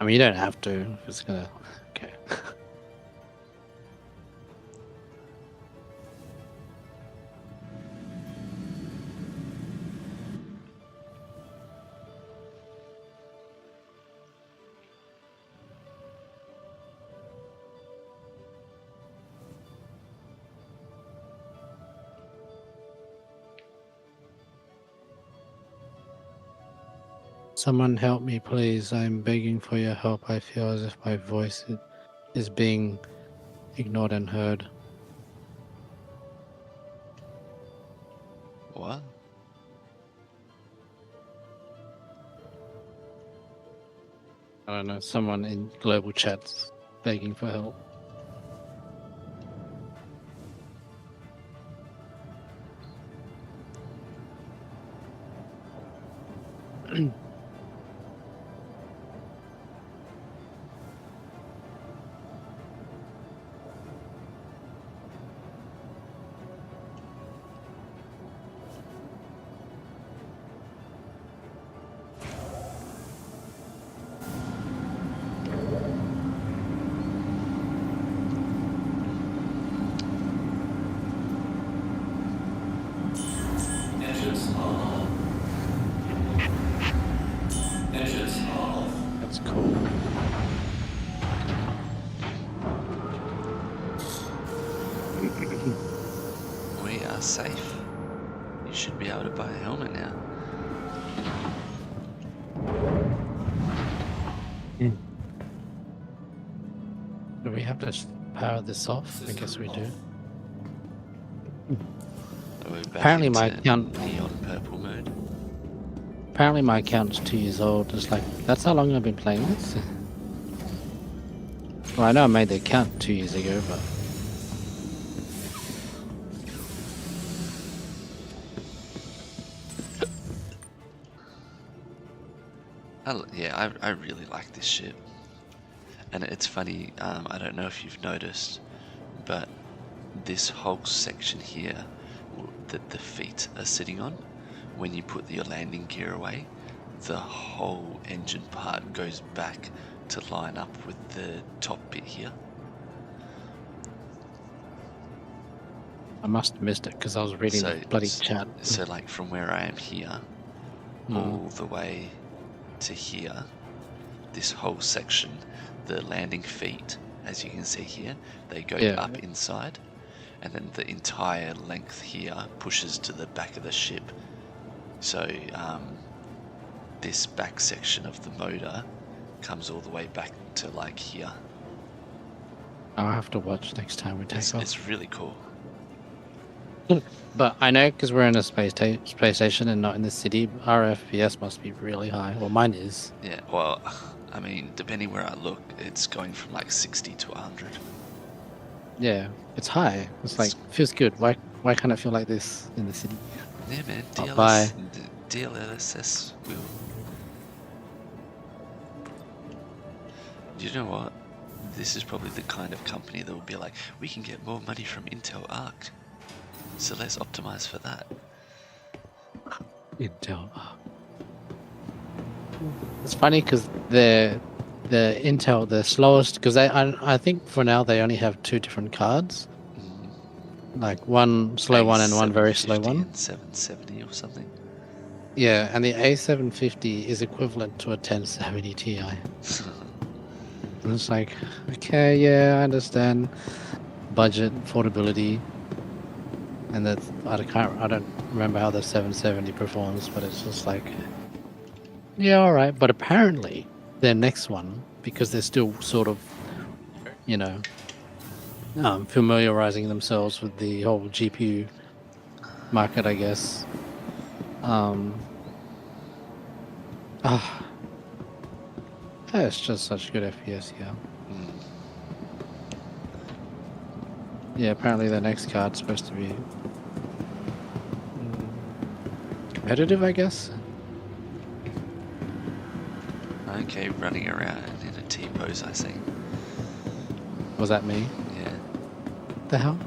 I mean, you don't have to if it's gonna. Okay. Someone help me, please. I'm begging for your help. I feel as if my voice is being ignored and heard. What? I don't know. Someone in global chats begging for help. safe. You should be able to buy a helmet now. Do we have to power this off? I guess we do. We're back Apparently my into account- neon purple mode. Apparently my account's 2 years old. It's like, that's how long I've been playing this? Well, I know I made the account 2 years ago, but... I really like this ship. And it's funny, I don't know if you've noticed, but this whole section here that the feet are sitting on, when you put your landing gear away, the whole engine part goes back to line up with the top bit here. I must have missed it because I was reading the bloody chat. So like from where I am here, all the way to here, this whole section, the landing feet, as you can see here, they go up inside, and then the entire length here pushes to the back of the ship. So this back section of the motor comes all the way back to like here. I'll have to watch next time we take off. It's really cool. But I know because we're in a space station and not in the city, our FPS must be really high. Well, mine is. Yeah, well, I mean, depending where I look, it's going from like 60 to 100. Yeah, it's high. It's like, feels good. Why can't it feel like this in the city? Yeah, man. I'll buy. DLSS will. You know what? This is probably the kind of company that will be like, we can get more money from Intel Arc, so let's optimize for that. Intel. It's funny because the Intel, the slowest, because I think for now they only have 2 different cards, like one slow one and one very slow one. And 770 or something. Yeah, and the A750 is equivalent to a 1070 Ti. And it's like, okay, yeah, I understand budget, affordability, and that I don't remember how the 770 performs, but it's just like, yeah, all right. But apparently, their next one, because they're still sort of, you know, familiarizing themselves with the whole GPU market, I guess. Yeah, it's just such good FPS, yeah. Yeah, apparently the next card's supposed to be competitive, I guess. Okay, running around in a T-pose, I see. Was that me? Yeah. The hell?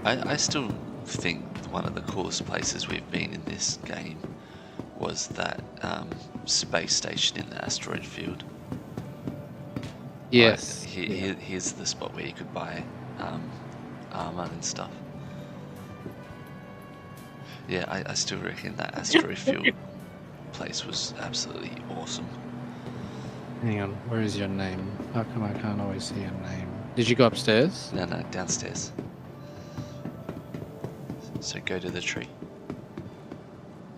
I still think one of the coolest places we've been in this game was that space station in the asteroid field. Yes. Like, here's the spot where you could buy armor and stuff. Yeah, I still reckon that asteroid field place was absolutely awesome. Hang on, where is your name? How come I can't always see your name? Did you go upstairs? No, downstairs. So go to the tree.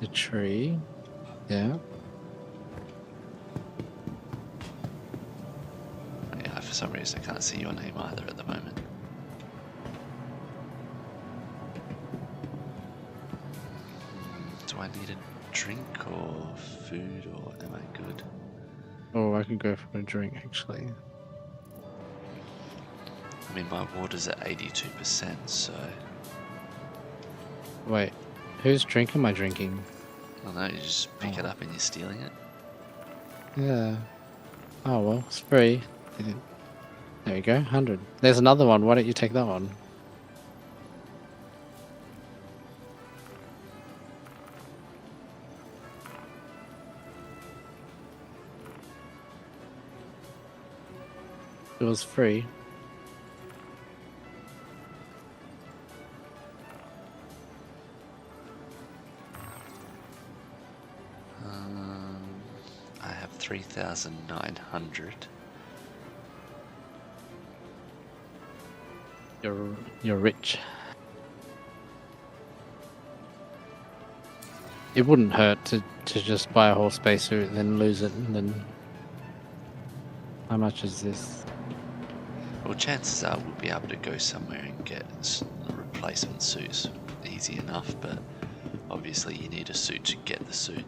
The tree. Yeah. Yeah, for some reason I can't see your name either at the moment. Do I need a drink or food, or am I good? Oh, I can go for a drink actually. I mean, my water's at 82%, so... Wait, whose drink am I drinking? I don't know, you just pick it up and you're stealing it. Yeah. Oh well, it's free. There you go, 100. There's another one. Why don't you take that one? It was free. 3,900. You're rich. It wouldn't hurt to just buy a whole spacesuit and then lose it, and then how much is this? Well, chances are we'll be able to go somewhere and get replacement suits easy enough, but obviously you need a suit to get the suit.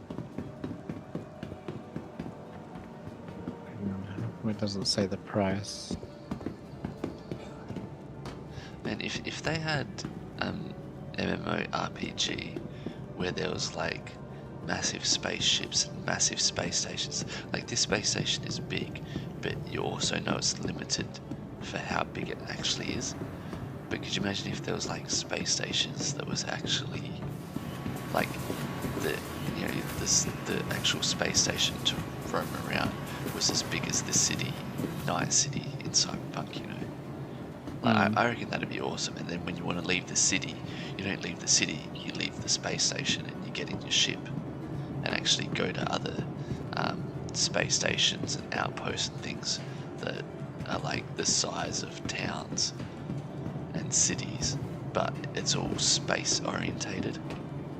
It doesn't say the price. Man, if they had MMORPG where there was like massive spaceships and massive space stations, like this space station is big, but you also know it's limited for how big it actually is. But could you imagine if there was like space stations that was actually like the actual space station to roam around was as big as the city, Night City in Cyberpunk, you know? Like, I reckon that'd be awesome. And then when you want to leave the city, you don't leave the city, you leave the space station and you get in your ship and actually go to other space stations and outposts and things that are like the size of towns and cities, but it's all space orientated.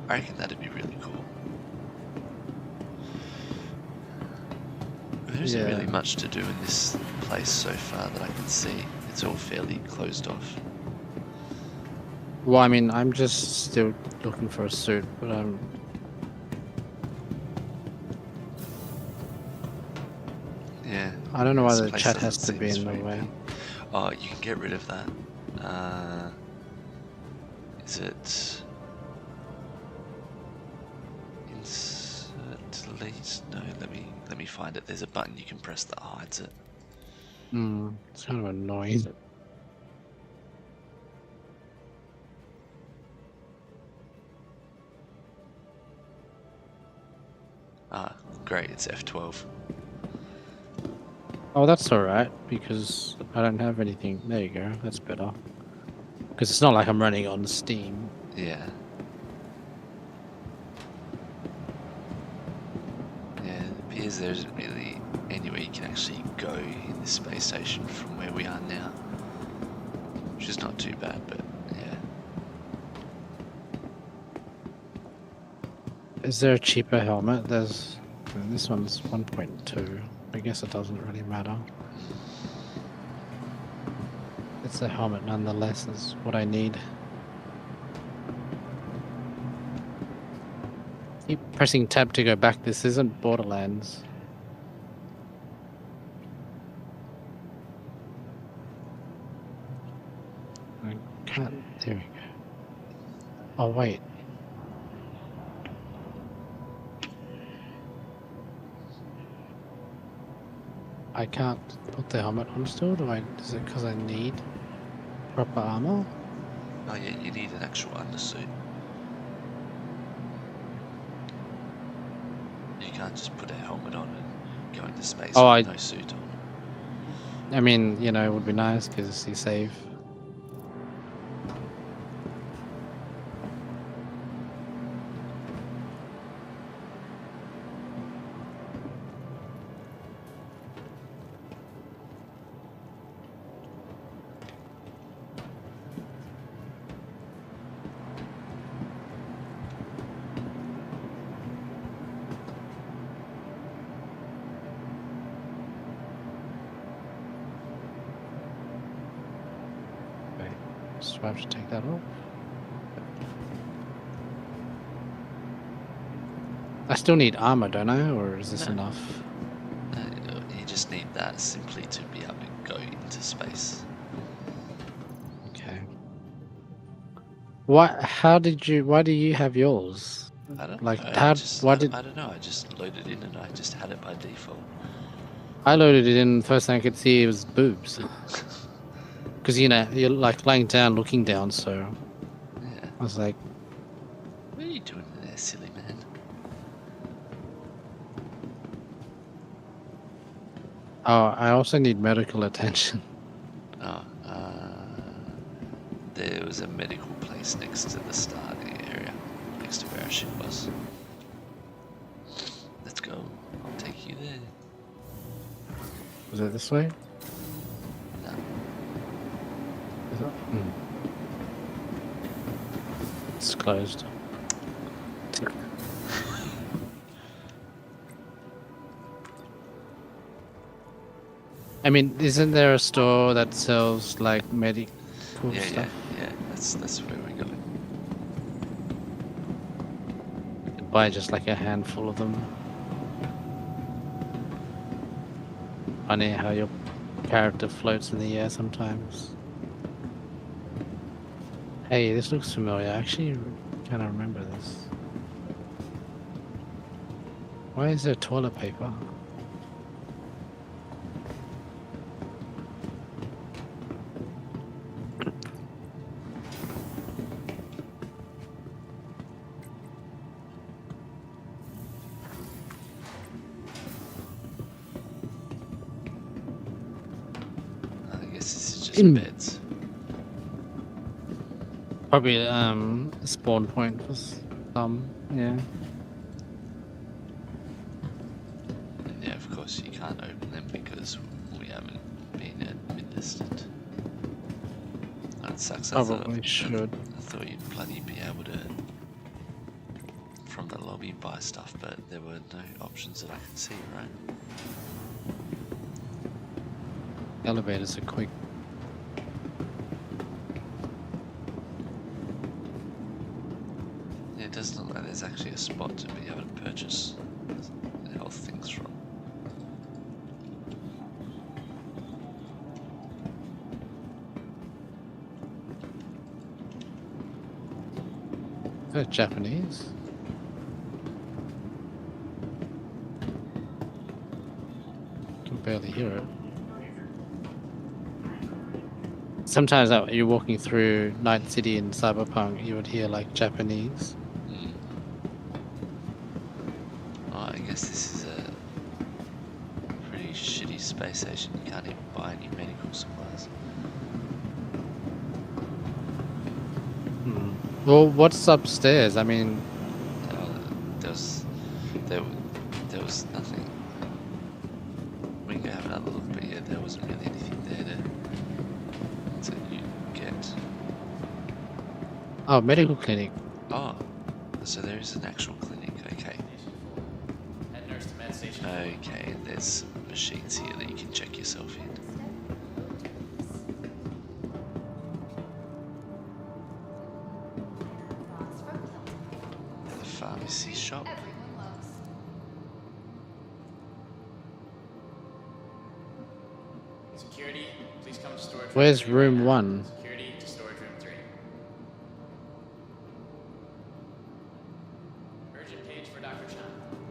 I reckon that'd be really cool. There isn't really much to do in this place so far that I can see. It's all fairly closed off. Well, I mean, I'm just still looking for a suit, but Yeah. I don't know why this the place chat doesn't has to seem be in the very way. big. Oh, you can get rid of that. Is it insert delete? No, let me find it. There's a button you can press that hides it. It's kind of annoying. Ah, great, it's F12. Oh, that's alright, because I don't have anything. There you go, that's better. Because it's not like I'm running on Steam. Yeah. Yeah, it appears there isn't really anywhere you can actually go in this space station from where we are now. Which is not too bad, but yeah. Is there a cheaper helmet? This one's 1.2. I guess it doesn't really matter. It's a helmet nonetheless, is what I need. Keep pressing tab to go back. This isn't Borderlands. I can't. There we go. Oh, wait. I can't put the helmet on still, do I? Is it because I need proper armor? Oh yeah, you need an actual undersuit. You can't just put a helmet on and go into space with no suit on. I mean, you know, it would be nice because you save. So I have to take that off. I still need armor, don't I? Or is this No. enough? You just need that simply to be able to go into space. Okay. Why do you have yours? I don't Like, know. why I don't know. I just loaded in and I just had it by default. I loaded it in, the first thing I could see was boobs. Because, you know, you're like laying down, looking down, so Yeah. I was like, What are you doing there, silly man? oh, I also need medical attention. Oh, there was a medical place next to the starting area, next to where our ship was. Let's go. I'll take you there. Is it this way? No. Is it? It's closed. I mean, isn't there a store that sells like medical Yeah, stuff? yeah. That's where we're going. Buy just like a handful of them. Funny how your character floats in the air sometimes. Hey, this looks familiar. I actually kind of remember this. Why is there toilet paper? I guess this is just beds. Probably a spawn point for some, yeah. And yeah, of course you can't open them because we haven't been administered. That sucks. Probably should. I thought you'd bloody be able to from the lobby buy stuff, but there were no options that I could see, right? Elevators are quick. Yeah, it doesn't look like there's actually a spot to be able to purchase health things from. Is that Japanese? Can barely hear it. Sometimes you're walking through Night City in Cyberpunk, you would hear like Japanese. Oh, I guess this is a pretty shitty space station. You can't even buy any medical supplies. Well, what's upstairs? I mean, There was nothing. We can have another look, but yeah, there wasn't really anything there to you get. oh, medical clinic. Oh, so there is an actual clinic. Okay. Head nurse to med station. Okay, and there's some machines here that you can check yourself in. And the pharmacy shop. Security, please come to storage room. Where's 3 room right now. 1? Security to storage room 3. Urgent page for Dr. Chan.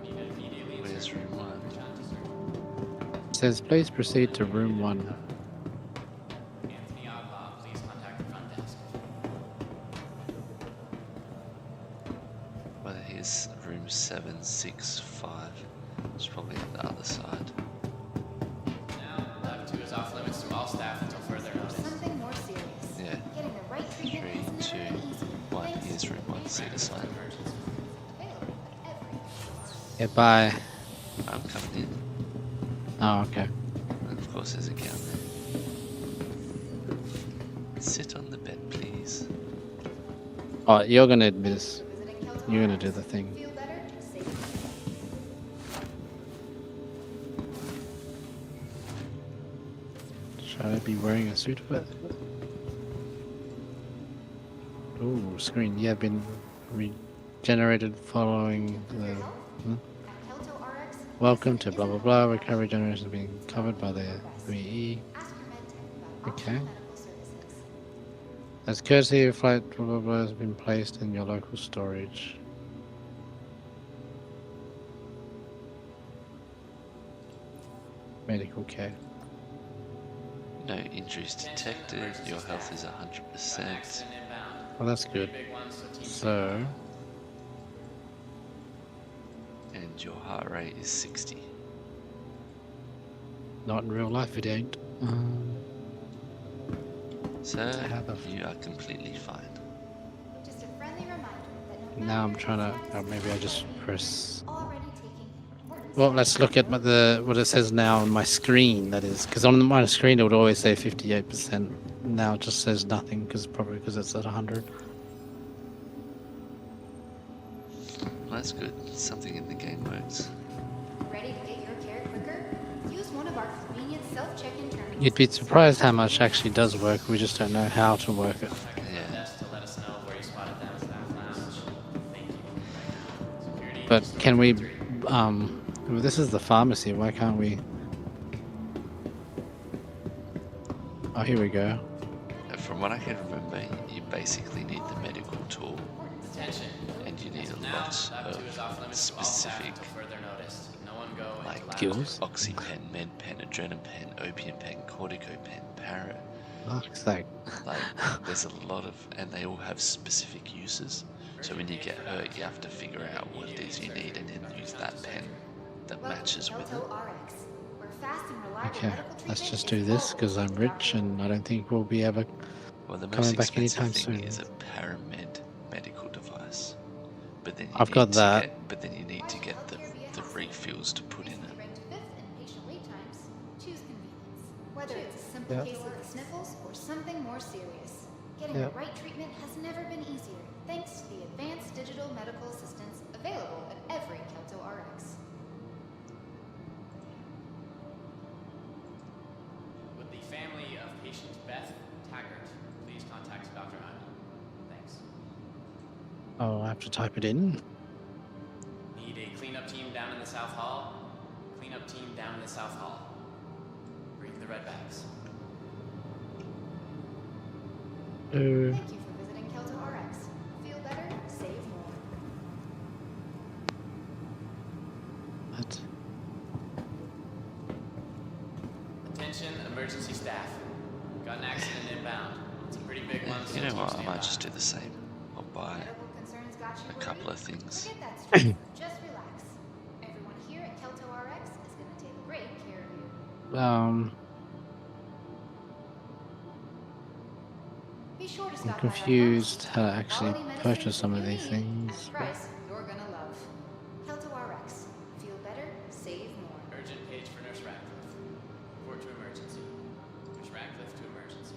Need to immediately Where's insert room 1? Dr. Chan to surgery. It says please proceed to room 1. Anthony Agba, please contact the front desk. Well, here's room 765. It's probably on the other side. Now, level 2 is off limits to all staff until further notice. Something more serious. Yeah. Getting the right treatment 3, has 2, never been easier. 1. Thanks Here's room 1. See the sign. Available every Yeah, bye. I'm coming in. Oh, okay. And of course, there's a gown there. Sit on the bed, please. Oh, you're gonna admit this. visiting Kelton You're gonna Arts. do the thing. Feel better? Safe. Should I be wearing a suit for it? Ooh, screen. Yeah, been regenerated following the. At Kelto RX, Welcome to blah blah blah. Recovery generation being covered by the 3E. ask your med tech about Okay. optional medical services. As courtesy of flight blah blah blah has been placed in your local storage. Medical care. No injuries detected. Your health is 100%. Accident inbound. Well, that's good. Big ones, so team So, And your heart rate is 60. not in real life, it ain't. So, How the f- you are completely fine. Just a friendly reminder that no Now I'm matter trying the to. status Oh, maybe I just press. already taking important Well, let's look at what it says now on my screen. That is, because on my screen it would always say 58%. Now it just says nothing, probably because it's at 100. Well, that's good. Something in the game works. Ready to get your care quicker? Use one of our convenient self-check-in terminals. You'd be surprised how much actually does work. We just don't know how to work it. Check the Yeah. desk to let us know where you spotted them staff lounge. Thank you. Security. But can we? Well, this is the pharmacy. Why can't we? Oh, here we go. From what I can remember, you basically need the medical tool, Attention. and you need a Now, lot Lab 2 is off of limits to all staff specific, until further notice. No one go into like lab Skills? oxypen, medpen, adrenapen, opium pen, corticopen, para. Fuck's sake. Like, there's a lot of, and they all have specific uses. So when you get hurt, you have to figure out what it is you need, and then use that pen that matches with it. RX, where fast and reliable Okay, medical let's treatment just is do this always because I'm rich and I don't think we'll be ever. Well, the Coming most back expensive anytime thing soon. is a Paramed medical device. But then you I've need got to that. But then you need to get the refills to put in it. ranked fifth in patient wait times. Choose convenience. Whether it's a simple Yep. case of the sniffles or something more serious, getting Yep. the right treatment has never been easier thanks to the advanced digital medical assistance available at every Kelto RX. With the family of patient Beth Taggart, please contact Dr. Hunt. Thanks. Oh, I have to type it in. Need a cleanup team down in the South Hall? Cleanup team down in the South Hall. Bring the red bags. Uh, Thank you for visiting Kelto RX. Feel better, save more. what? Attention, emergency staff. Got an accident inbound. It's a pretty big one. so You know keep what? I standing might by. just do the same. I'll buy Medical concerns got you a couple worried? of things. Forget that stress. Just relax. Everyone here at Kelto RX is going to take great care of you. Be sure to I'm stop by our confused pharmacy. how to actually Quality medicine purchase some of you these need things. at a price you're gonna love. Kelto RX. Feel better, save more. Urgent page for Nurse Radcliffe. Report to emergency. Nurse Radcliffe to emergency.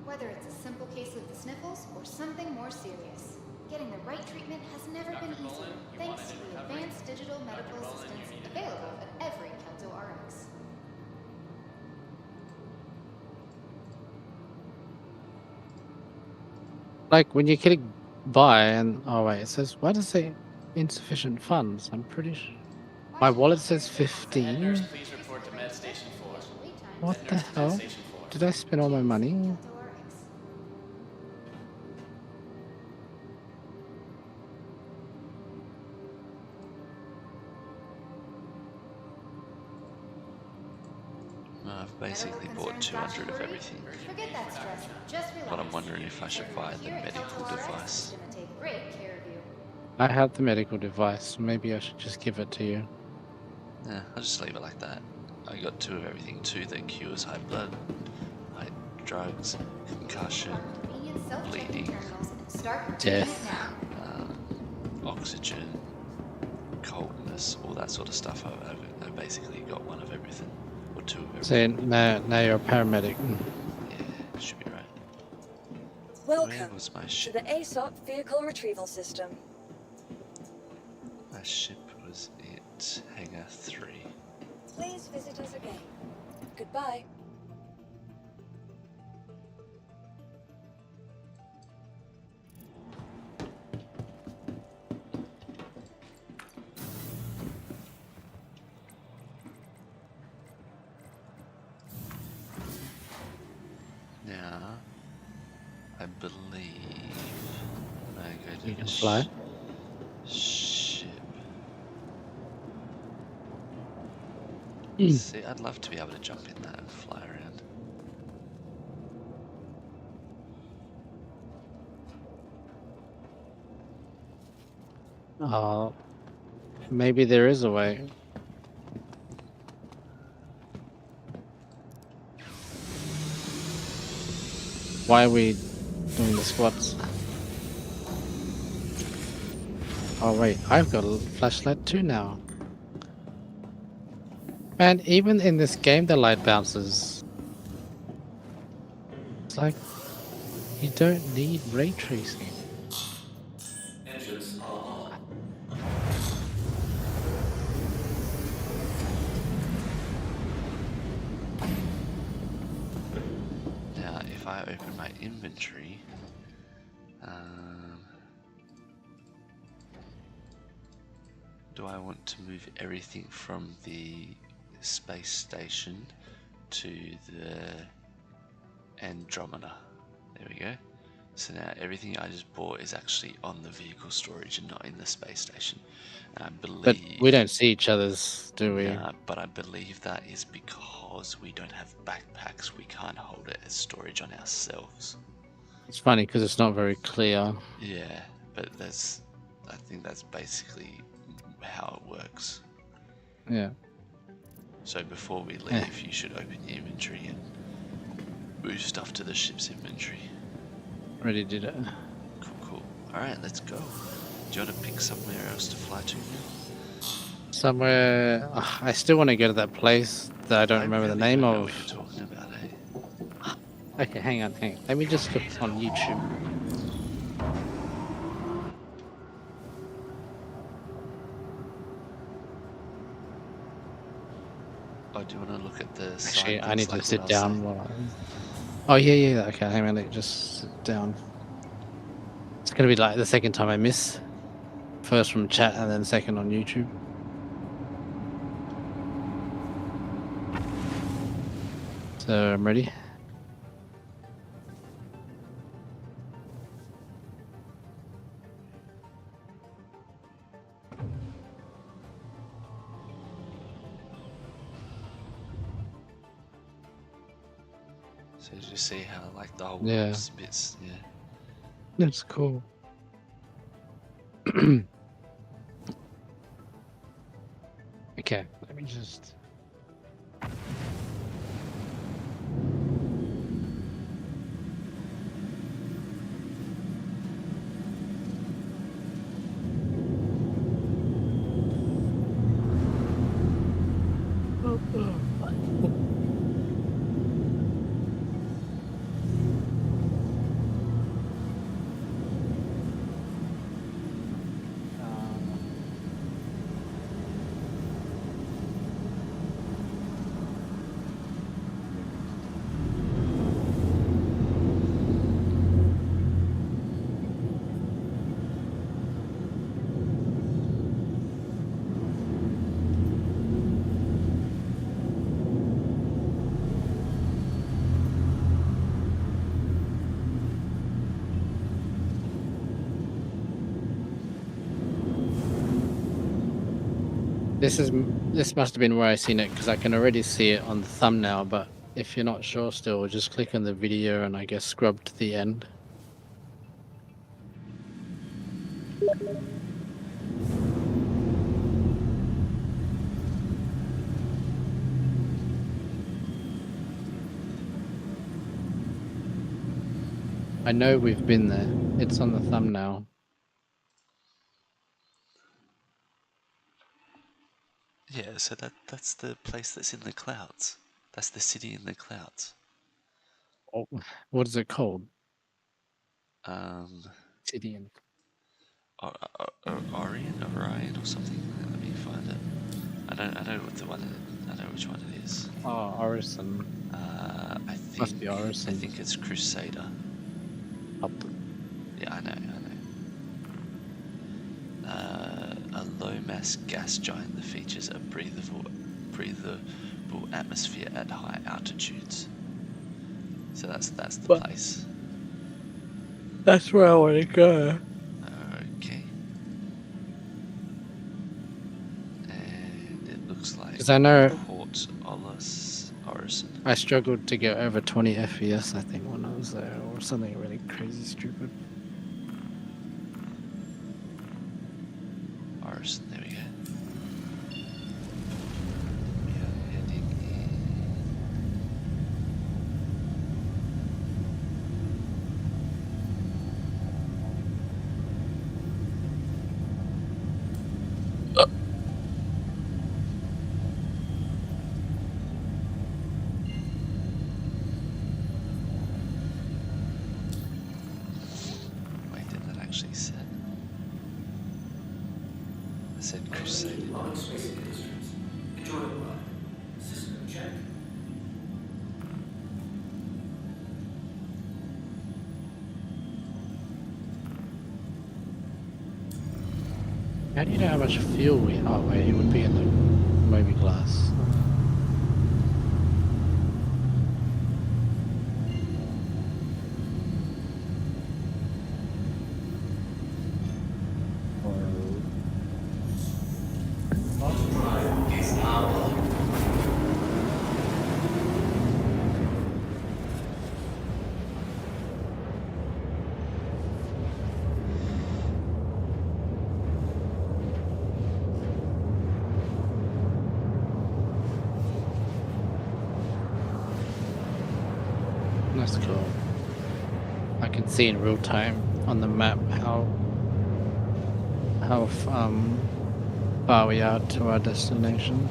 Whether it's a simple case of the sniffles or something more serious, getting the right treatment has never Dr. been easier Boland, you thanks wanted to in the recovery? advanced digital medical Boland, you assistance needed in available at every Kelto RX. Like when you're getting by, and oh wait, it says why does it say insufficient funds? I'm pretty sure my wallet says Head 15. nurse, please report to Med Station 4. Wait time. What Head the nurse to Med hell? Station 4. Did I spend all my money? Kelto RX. I've basically bought 200 of everything. Forget that stress. Just relax. But I'm wondering if I should buy the Here at medical Kelto RX device. is gonna take great care of you. I have the medical device. Maybe I should just give it to you. Yeah, I'll just leave it like that. I got 2 of everything. 2 that cures high blood, high drugs, concussion, Convenient self-checking bleeding. terminals and start your Death. treatment now. oxygen, coldness, all that sort of stuff. I basically got 1 of everything, or 2 of everything. So now you're a paramedic. Yeah, should be right. Welcome Where was my to ship? the ASOP Vehicle Retrieval System. My ship was at Hangar 3. Please visit us again. Goodbye. Now, I believe when I go to You the can fly. ship. Mm. See, I'd love to be able to jump in that and fly around. Oh, maybe there is a way. Why are we doing the squats? Oh wait, I've got a flashlight too now. Man, even in this game the light bounces. It's like you don't need ray tracing. Now, if I open my inventory, do I want to move everything from the space station to the Andromeda? There we go. So now everything I just bought is actually on the vehicle storage and not in the space station. And I But believe... we don't see each other's, do we? Nah, but I believe that is because we don't have backpacks. We can't hold it as storage on ourselves. It's funny because it's not very clear. Yeah, but I think that's basically how it works. Yeah. So before we leave, you should open your inventory and move stuff to the ship's inventory. Already did it. Cool. Alright, let's go. Do you want to pick somewhere else to fly to now? Somewhere. I still want to go to that place that I don't remember the name don't know of. what you're talking about, eh? Okay, hang on. Let me just look on YouTube. Oh, do you want to look at the Actually, side I need things like to sit what I was down saying? while I... Oh, yeah. Okay, hang on. Let me just sit down. It's going to be like the second time I miss. First from chat and then second on YouTube. So I'm ready. So you just see how like the whole Yeah. world's bits, yeah. That's cool. Okay, let me just... This must have been where I seen it because I can already see it on the thumbnail, but if you're not sure still, just click on the video and I guess scrub to the end. I know we've been there. It's on the thumbnail. Yeah, so that's the place that's in the clouds. That's the city in the clouds. Oh, what is it called? Um, City in... Orion or something. Let me find it. I know what the one. I know which one it is. Oh, Orison. I think. Must be Orison. I think it's Crusader. Up. Yeah, I know. A low mass gas giant that features a breathable atmosphere at high altitudes. So that's the place. That's where I want to go. Okay. And it looks like 'Cause I know- Port Orison. I struggled to get over 20 FPS, I think, when I was there, or something really crazy stupid. Orison, there we go. We are heading in. actually said. I said Crusader. Public space pedestrians. Enjoy the ride. System check. How do you know how much fuel we? Oh wait, it would be in the movie glass. That's cool. I can see in real time on the map how far we are to our destination.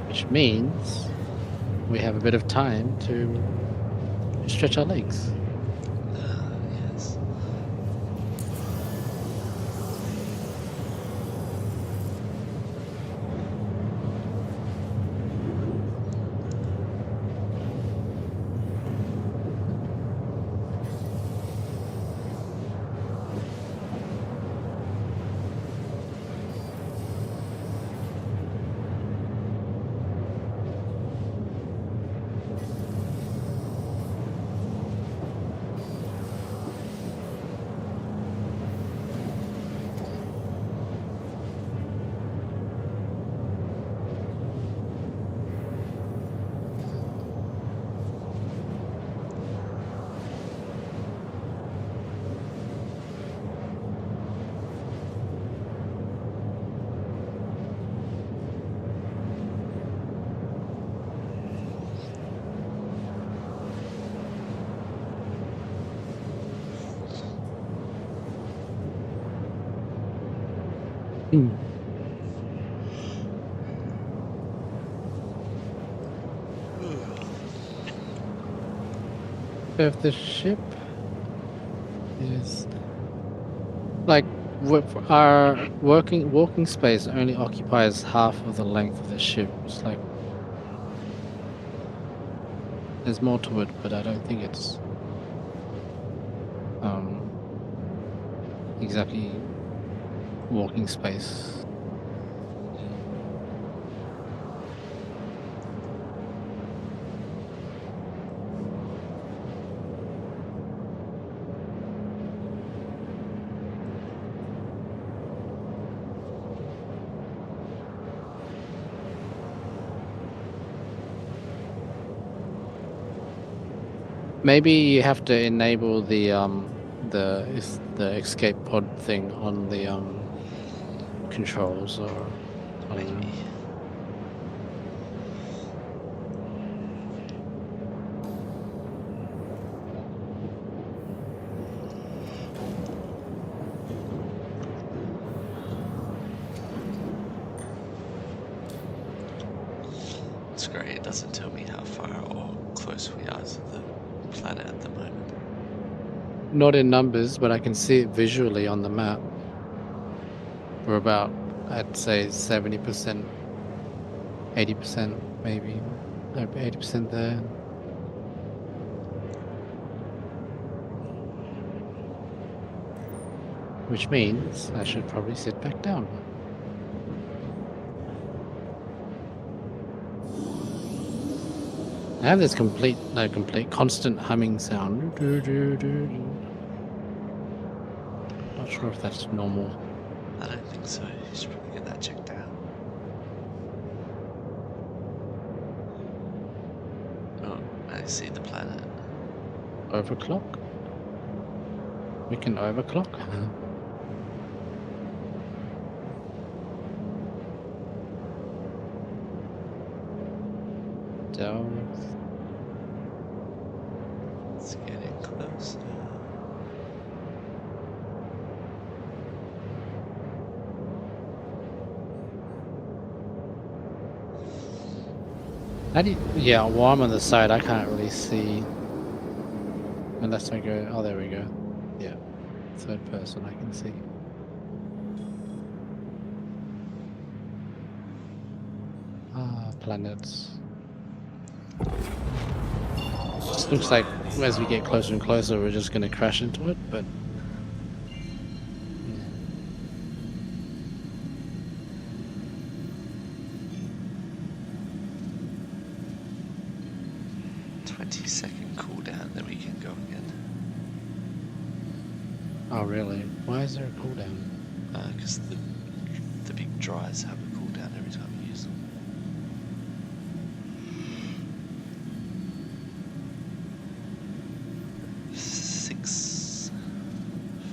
Which means we have a bit of time to stretch our legs. Yes. So if the ship is like our walking space only occupies half of the length of the ship. It's like there's more to it, but I don't think it's exactly walking space. Maybe you have to enable the escape pod thing on the controls, or I don't know. Maybe. It's great. It doesn't tell me how far or close we are to the planet at the moment. Not in numbers, but I can see it visually on the map. We're about, I'd say, 70%, 80% maybe, 80% there. Which means I should probably sit back down. I have this complete constant humming sound. Not sure if that's normal. I don't think so. You should probably get that checked out. Oh, I see the planet. Overclock? We can overclock? Down. It's getting closer. How do you, yeah, while I'm on the side, I can't really see Unless I go, oh, there we go. Yeah, third person I can see. Ah, planets. Just looks like as we get closer and closer, we're just going to crash into it, but. Yeah. 20-second cooldown, then we can go again. Oh, really? Why is there a cooldown? Because the big dries have a cooldown every time you use them.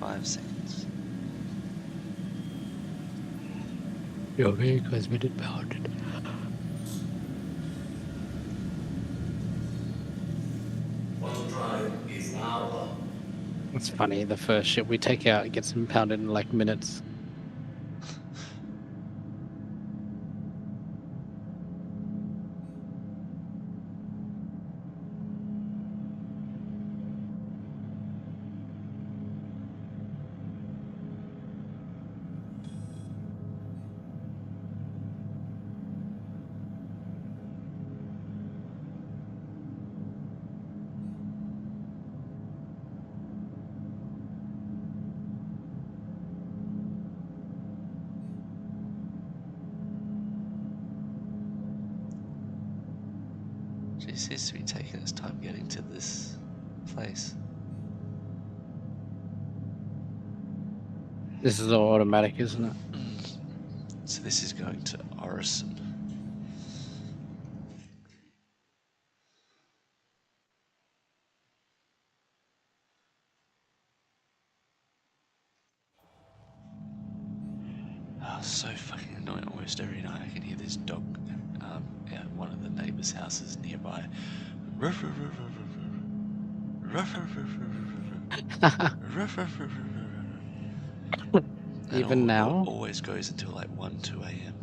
5 seconds. Your vehicle has been impounded. Overdrive is our. It's funny, the first ship we take out gets impounded in like minutes. It seems to be taking its time getting to this place. This is all automatic, isn't it? So this is going to Orison. Oh, so fucking annoying. Almost every night I can hear this dog at one of the neighbours' houses nearby. Ruff, ruff, ruff, ruff, ruff, ruff, ruff, ruff, ruff, ruff, ruff, ruff. And Even now? always goes until like 1, 2 a.m.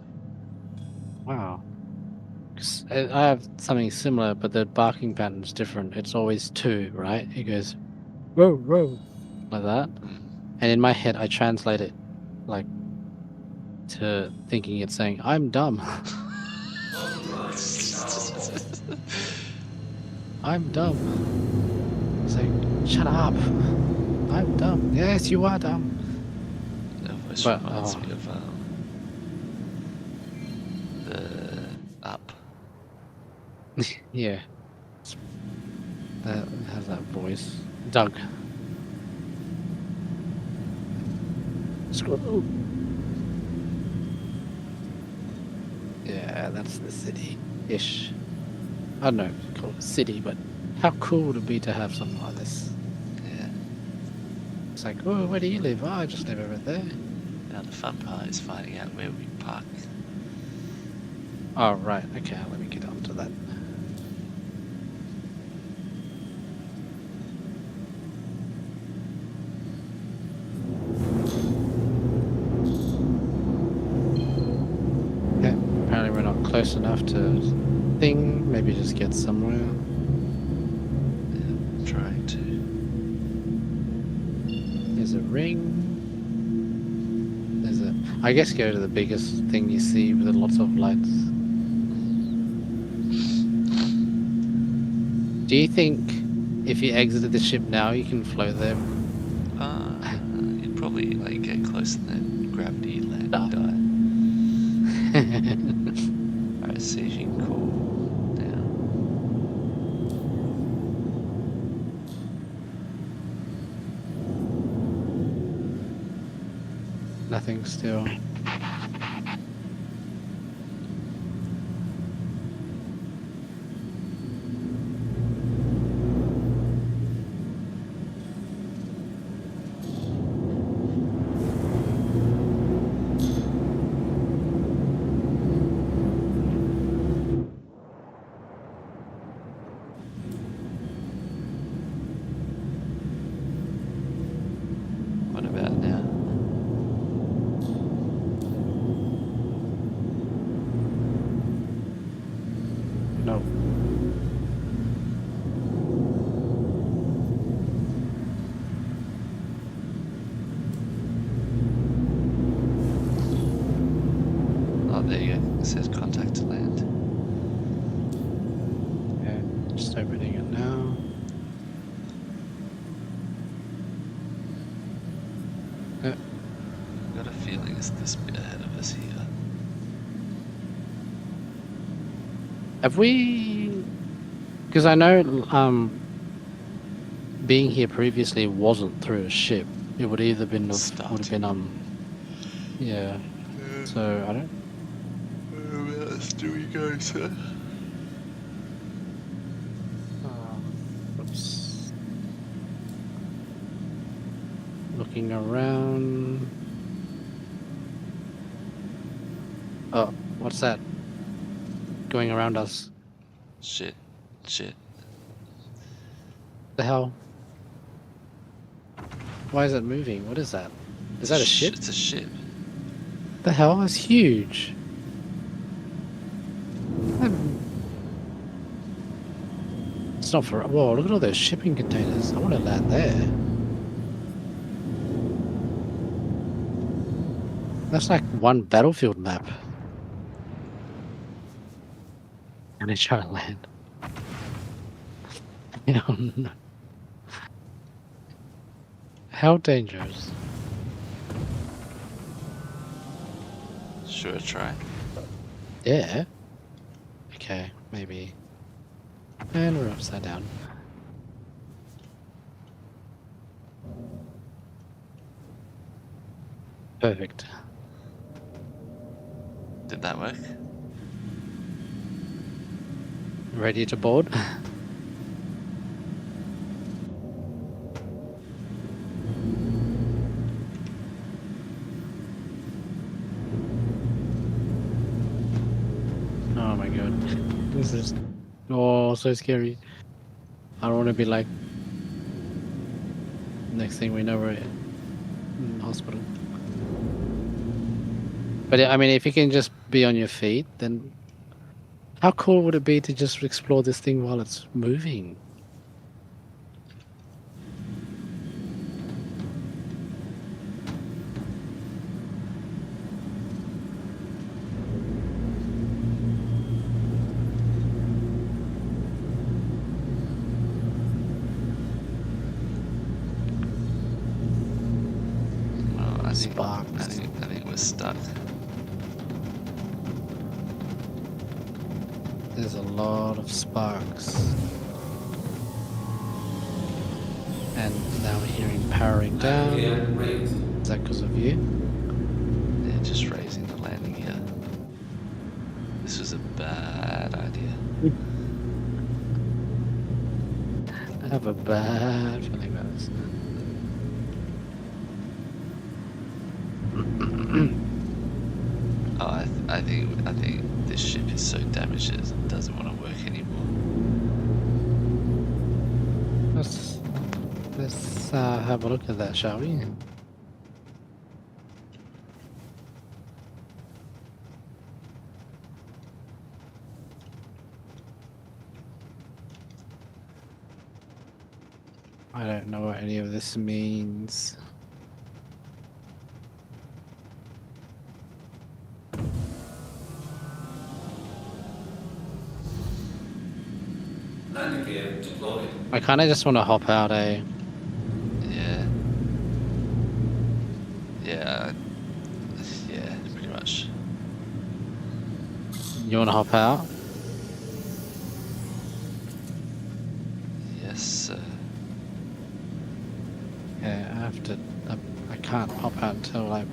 Wow. 'Cause I have something similar, but the barking pattern's different. It's always 2, right? It goes, whoa, whoa, like that. And in my head, I translate it like to thinking it's saying, I'm dumb. I'm dumb. It's like, shut up. I'm dumb. Yes, you are dumb. That voice But, reminds oh. me of the Up. Yeah. That has that voice. Doug. Scroll. Yeah, that's the city-ish. I don't know if you call it a city, but how cool would it be to have something like this? Yeah. It's like, oh, where do you live? Oh, I just live over there. Now the fun part is finding out where we park. Oh, right. Okay, let me get on to that. Yeah, apparently we're not close enough to thing. Maybe just get somewhere. I'm trying to. There's a ring. There's a... I guess go to the biggest thing you see with lots of lights. Do you think if you exited the ship now, you can float there? You'd probably like get close and then gravity land Ah. and die. Alright, see if you can cool down. Nothing still. What about now? feeling it's this bit ahead of us here. Have we? Because I know being here previously wasn't through a ship. It would either been would have been yeah. So I don't. Where else do we go, sir? Oops. Looking around. Oh, what's that? Going around us. Shit. The hell? Why is it moving? What is that? Is that a ship? It's a ship. The hell? It's huge. It's not for. Whoa! Look at all those shipping containers. I want to land there. That's like one battlefield map. And I try to land. You know, how dangerous. Sure, try. Yeah. Okay, maybe. And we're upside down. Perfect. Did that work? Ready to board? Oh my god. This is so scary. I don't want to be like next thing we know we're in hospital. But I mean, if you can just be on your feet, then how cool would it be to just explore this thing while it's moving? Well, I Sparks. think we're stuck. There's a lot of sparks. And now we're hearing powering down. Clear, raised. Is that because of you? Yeah, just raising the landing gear. This was a bad idea. I have a bad feeling about this. Oh, I think this ship is so damaged it doesn't want to work anymore. Let's have a look at that, shall we? I don't know what any of this means. Landing gear deployed. I kind of just want to hop out, eh? Yeah. Yeah. Yeah, pretty much. You want to hop out? Yes, sir. Yeah, I have to. I can't hop out until I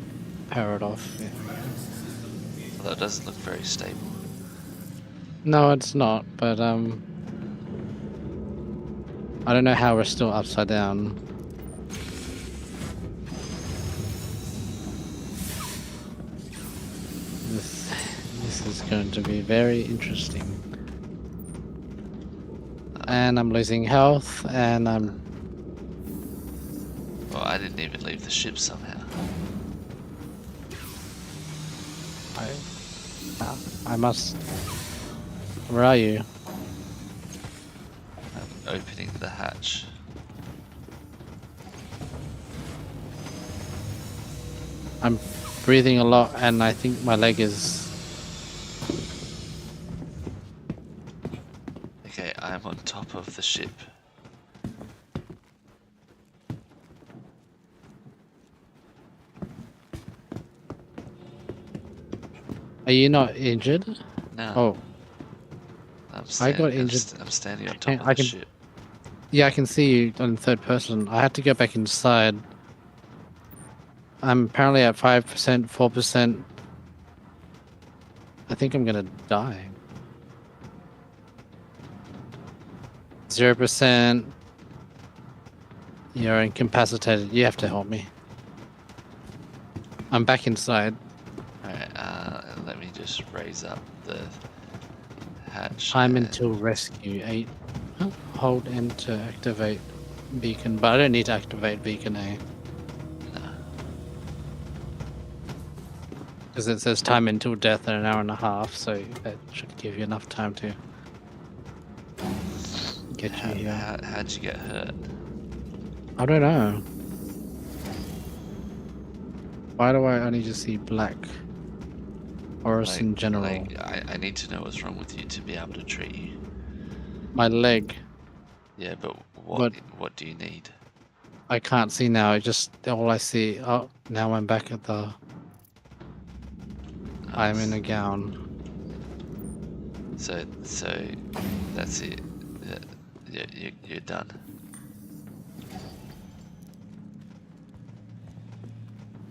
power it off. Yeah. Although it doesn't look very stable. No, it's not. But I don't know how we're still upside down. This is going to be very interesting. And I'm losing health, and I'm. Well, I didn't even leave the ship somehow. I must. Where are you? I'm opening the hatch. I'm breathing a lot, and I think my leg is. Okay, I am on top of the ship. Are you not injured? No. Oh, I got I'm injured. I'm standing on Can- top of I the can- ship. Yeah, I can see you on third person. I had to go back inside. I'm apparently at 5%, 4%. I think I'm gonna die. 0%. You're incapacitated. You have to help me. I'm back inside. Alright, let me just raise up the hatch. Time and- until rescue 8. Huh? Hold N to activate beacon, but I don't need to activate beacon A. No. Because it says time until death in an hour and a half, so that should give you enough time to get you here. How'd you get hurt? I don't know. Why do I only just see black? Or else in general. I need to know what's wrong with you to be able to treat you. My leg. Yeah, but What- what do you need? I can't see now. It just all I see. Oh, now I'm back at the. I'm in a gown. So that's it. You're done.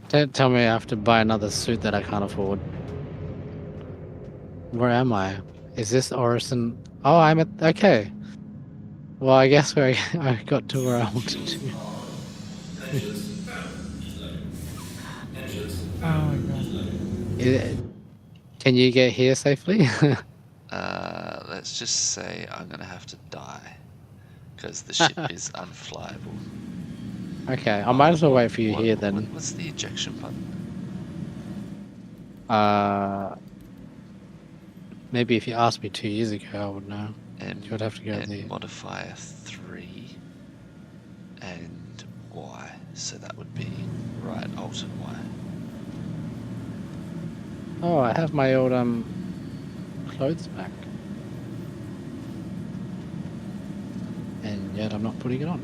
Don't tell me I have to buy another suit that I can't afford. Where am I? Is this Orison? Oh, I'm at. Okay. Well, I guess where I got to where I wanted to. Oh my god. Can you get here safely? Let's just say I'm gonna have to die because the ship is unflyable. Okay, I might as well wait for you What- here then. What's the ejection button? Maybe if you asked me 2 years ago, I would know. M, You would have to go M there. modifier 3 and Y. So that would be right, alt and Y. Oh, I have my old clothes back. And yet I'm not putting it on.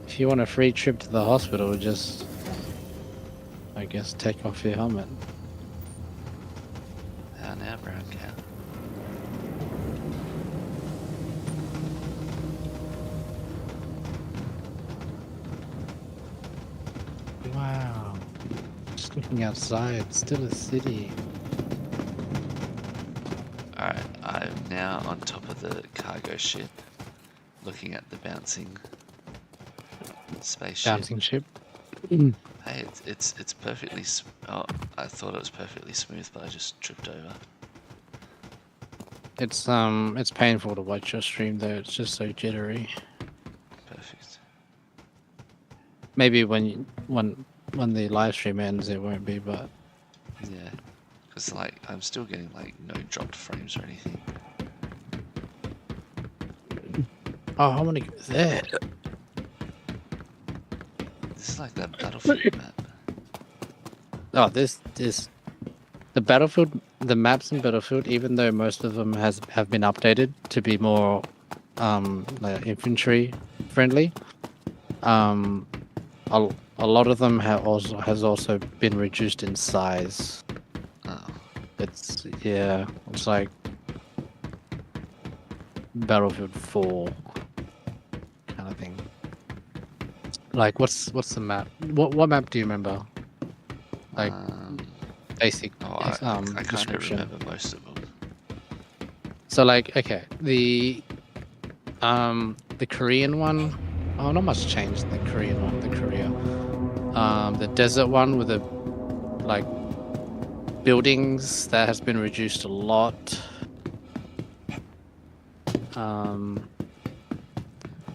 If you want a free trip to the hospital, just, I guess, take off your helmet. How now, brown cow? Wow. Just looking outside, still a city. Alright, I'm now on top of the cargo ship, looking at the bouncing spaceship. Bouncing ship. Hey, it's perfectly. Oh, I thought it was perfectly smooth, but I just tripped over. It's painful to watch your stream though. It's just so jittery. Perfect. Maybe when the live stream ends, it won't be. But Yeah, because like I'm still getting like no dropped frames or anything. oh, I want to go there. This is like that Battlefield map. Oh, the Battlefield, the maps in Battlefield, even though most of them have been updated to be more like infantry friendly, a lot of them has also been reduced in size. Oh, It's like Battlefield 4 kind of thing. Like what's the map? What map do you remember? Like basic I kind of description. remember most of them. So like okay, the Korean one, oh not much changed in the Korean one, the Korea. The desert one with the like buildings, that has been reduced a lot.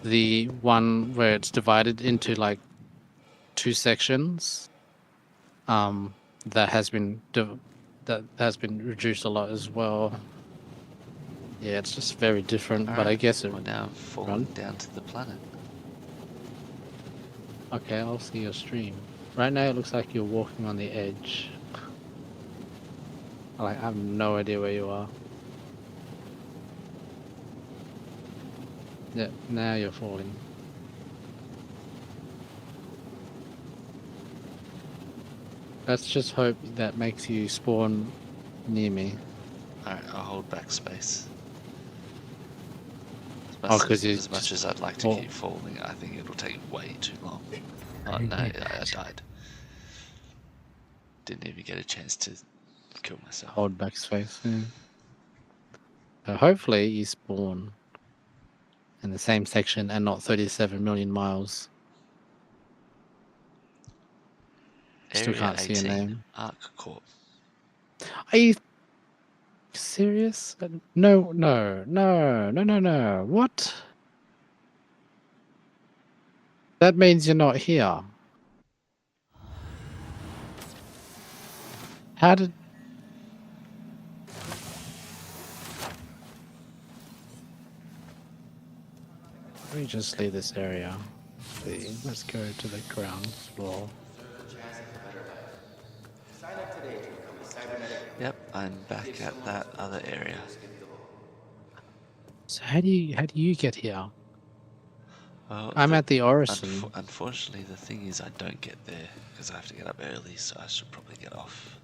The one where it's divided into like 2 sections, that has been reduced a lot as well. Yeah, it's just very different, but I Alright, guess it. we're now falling down to the planet. Okay, I'll see your stream. Right now, it looks like you're walking on the edge. Like, I have no idea where you are. Yeah, now you're falling. Let's just hope that makes you spawn near me. Alright, I'll hold backspace. Oh, 'cause you as much as I'd like to keep falling, I think it'll take way too long. Oh no, I died. Didn't even get a chance to kill myself. Hold backspace. Yeah. Hopefully you spawn in the same section and not 37 million miles. Still Area can't see your 18, name. Arc Corp. Are you serious? No. What? That means you're not here. How did... Let me just leave this area. Let's go to the ground floor. Yep, I'm back at that other area. So how do you get here? Well, I'm at the Orison. Unfortunately, the thing is I don't get there because I have to get up early, so I should probably get off.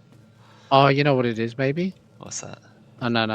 Oh, you know what it is, maybe? What's that? Oh, no.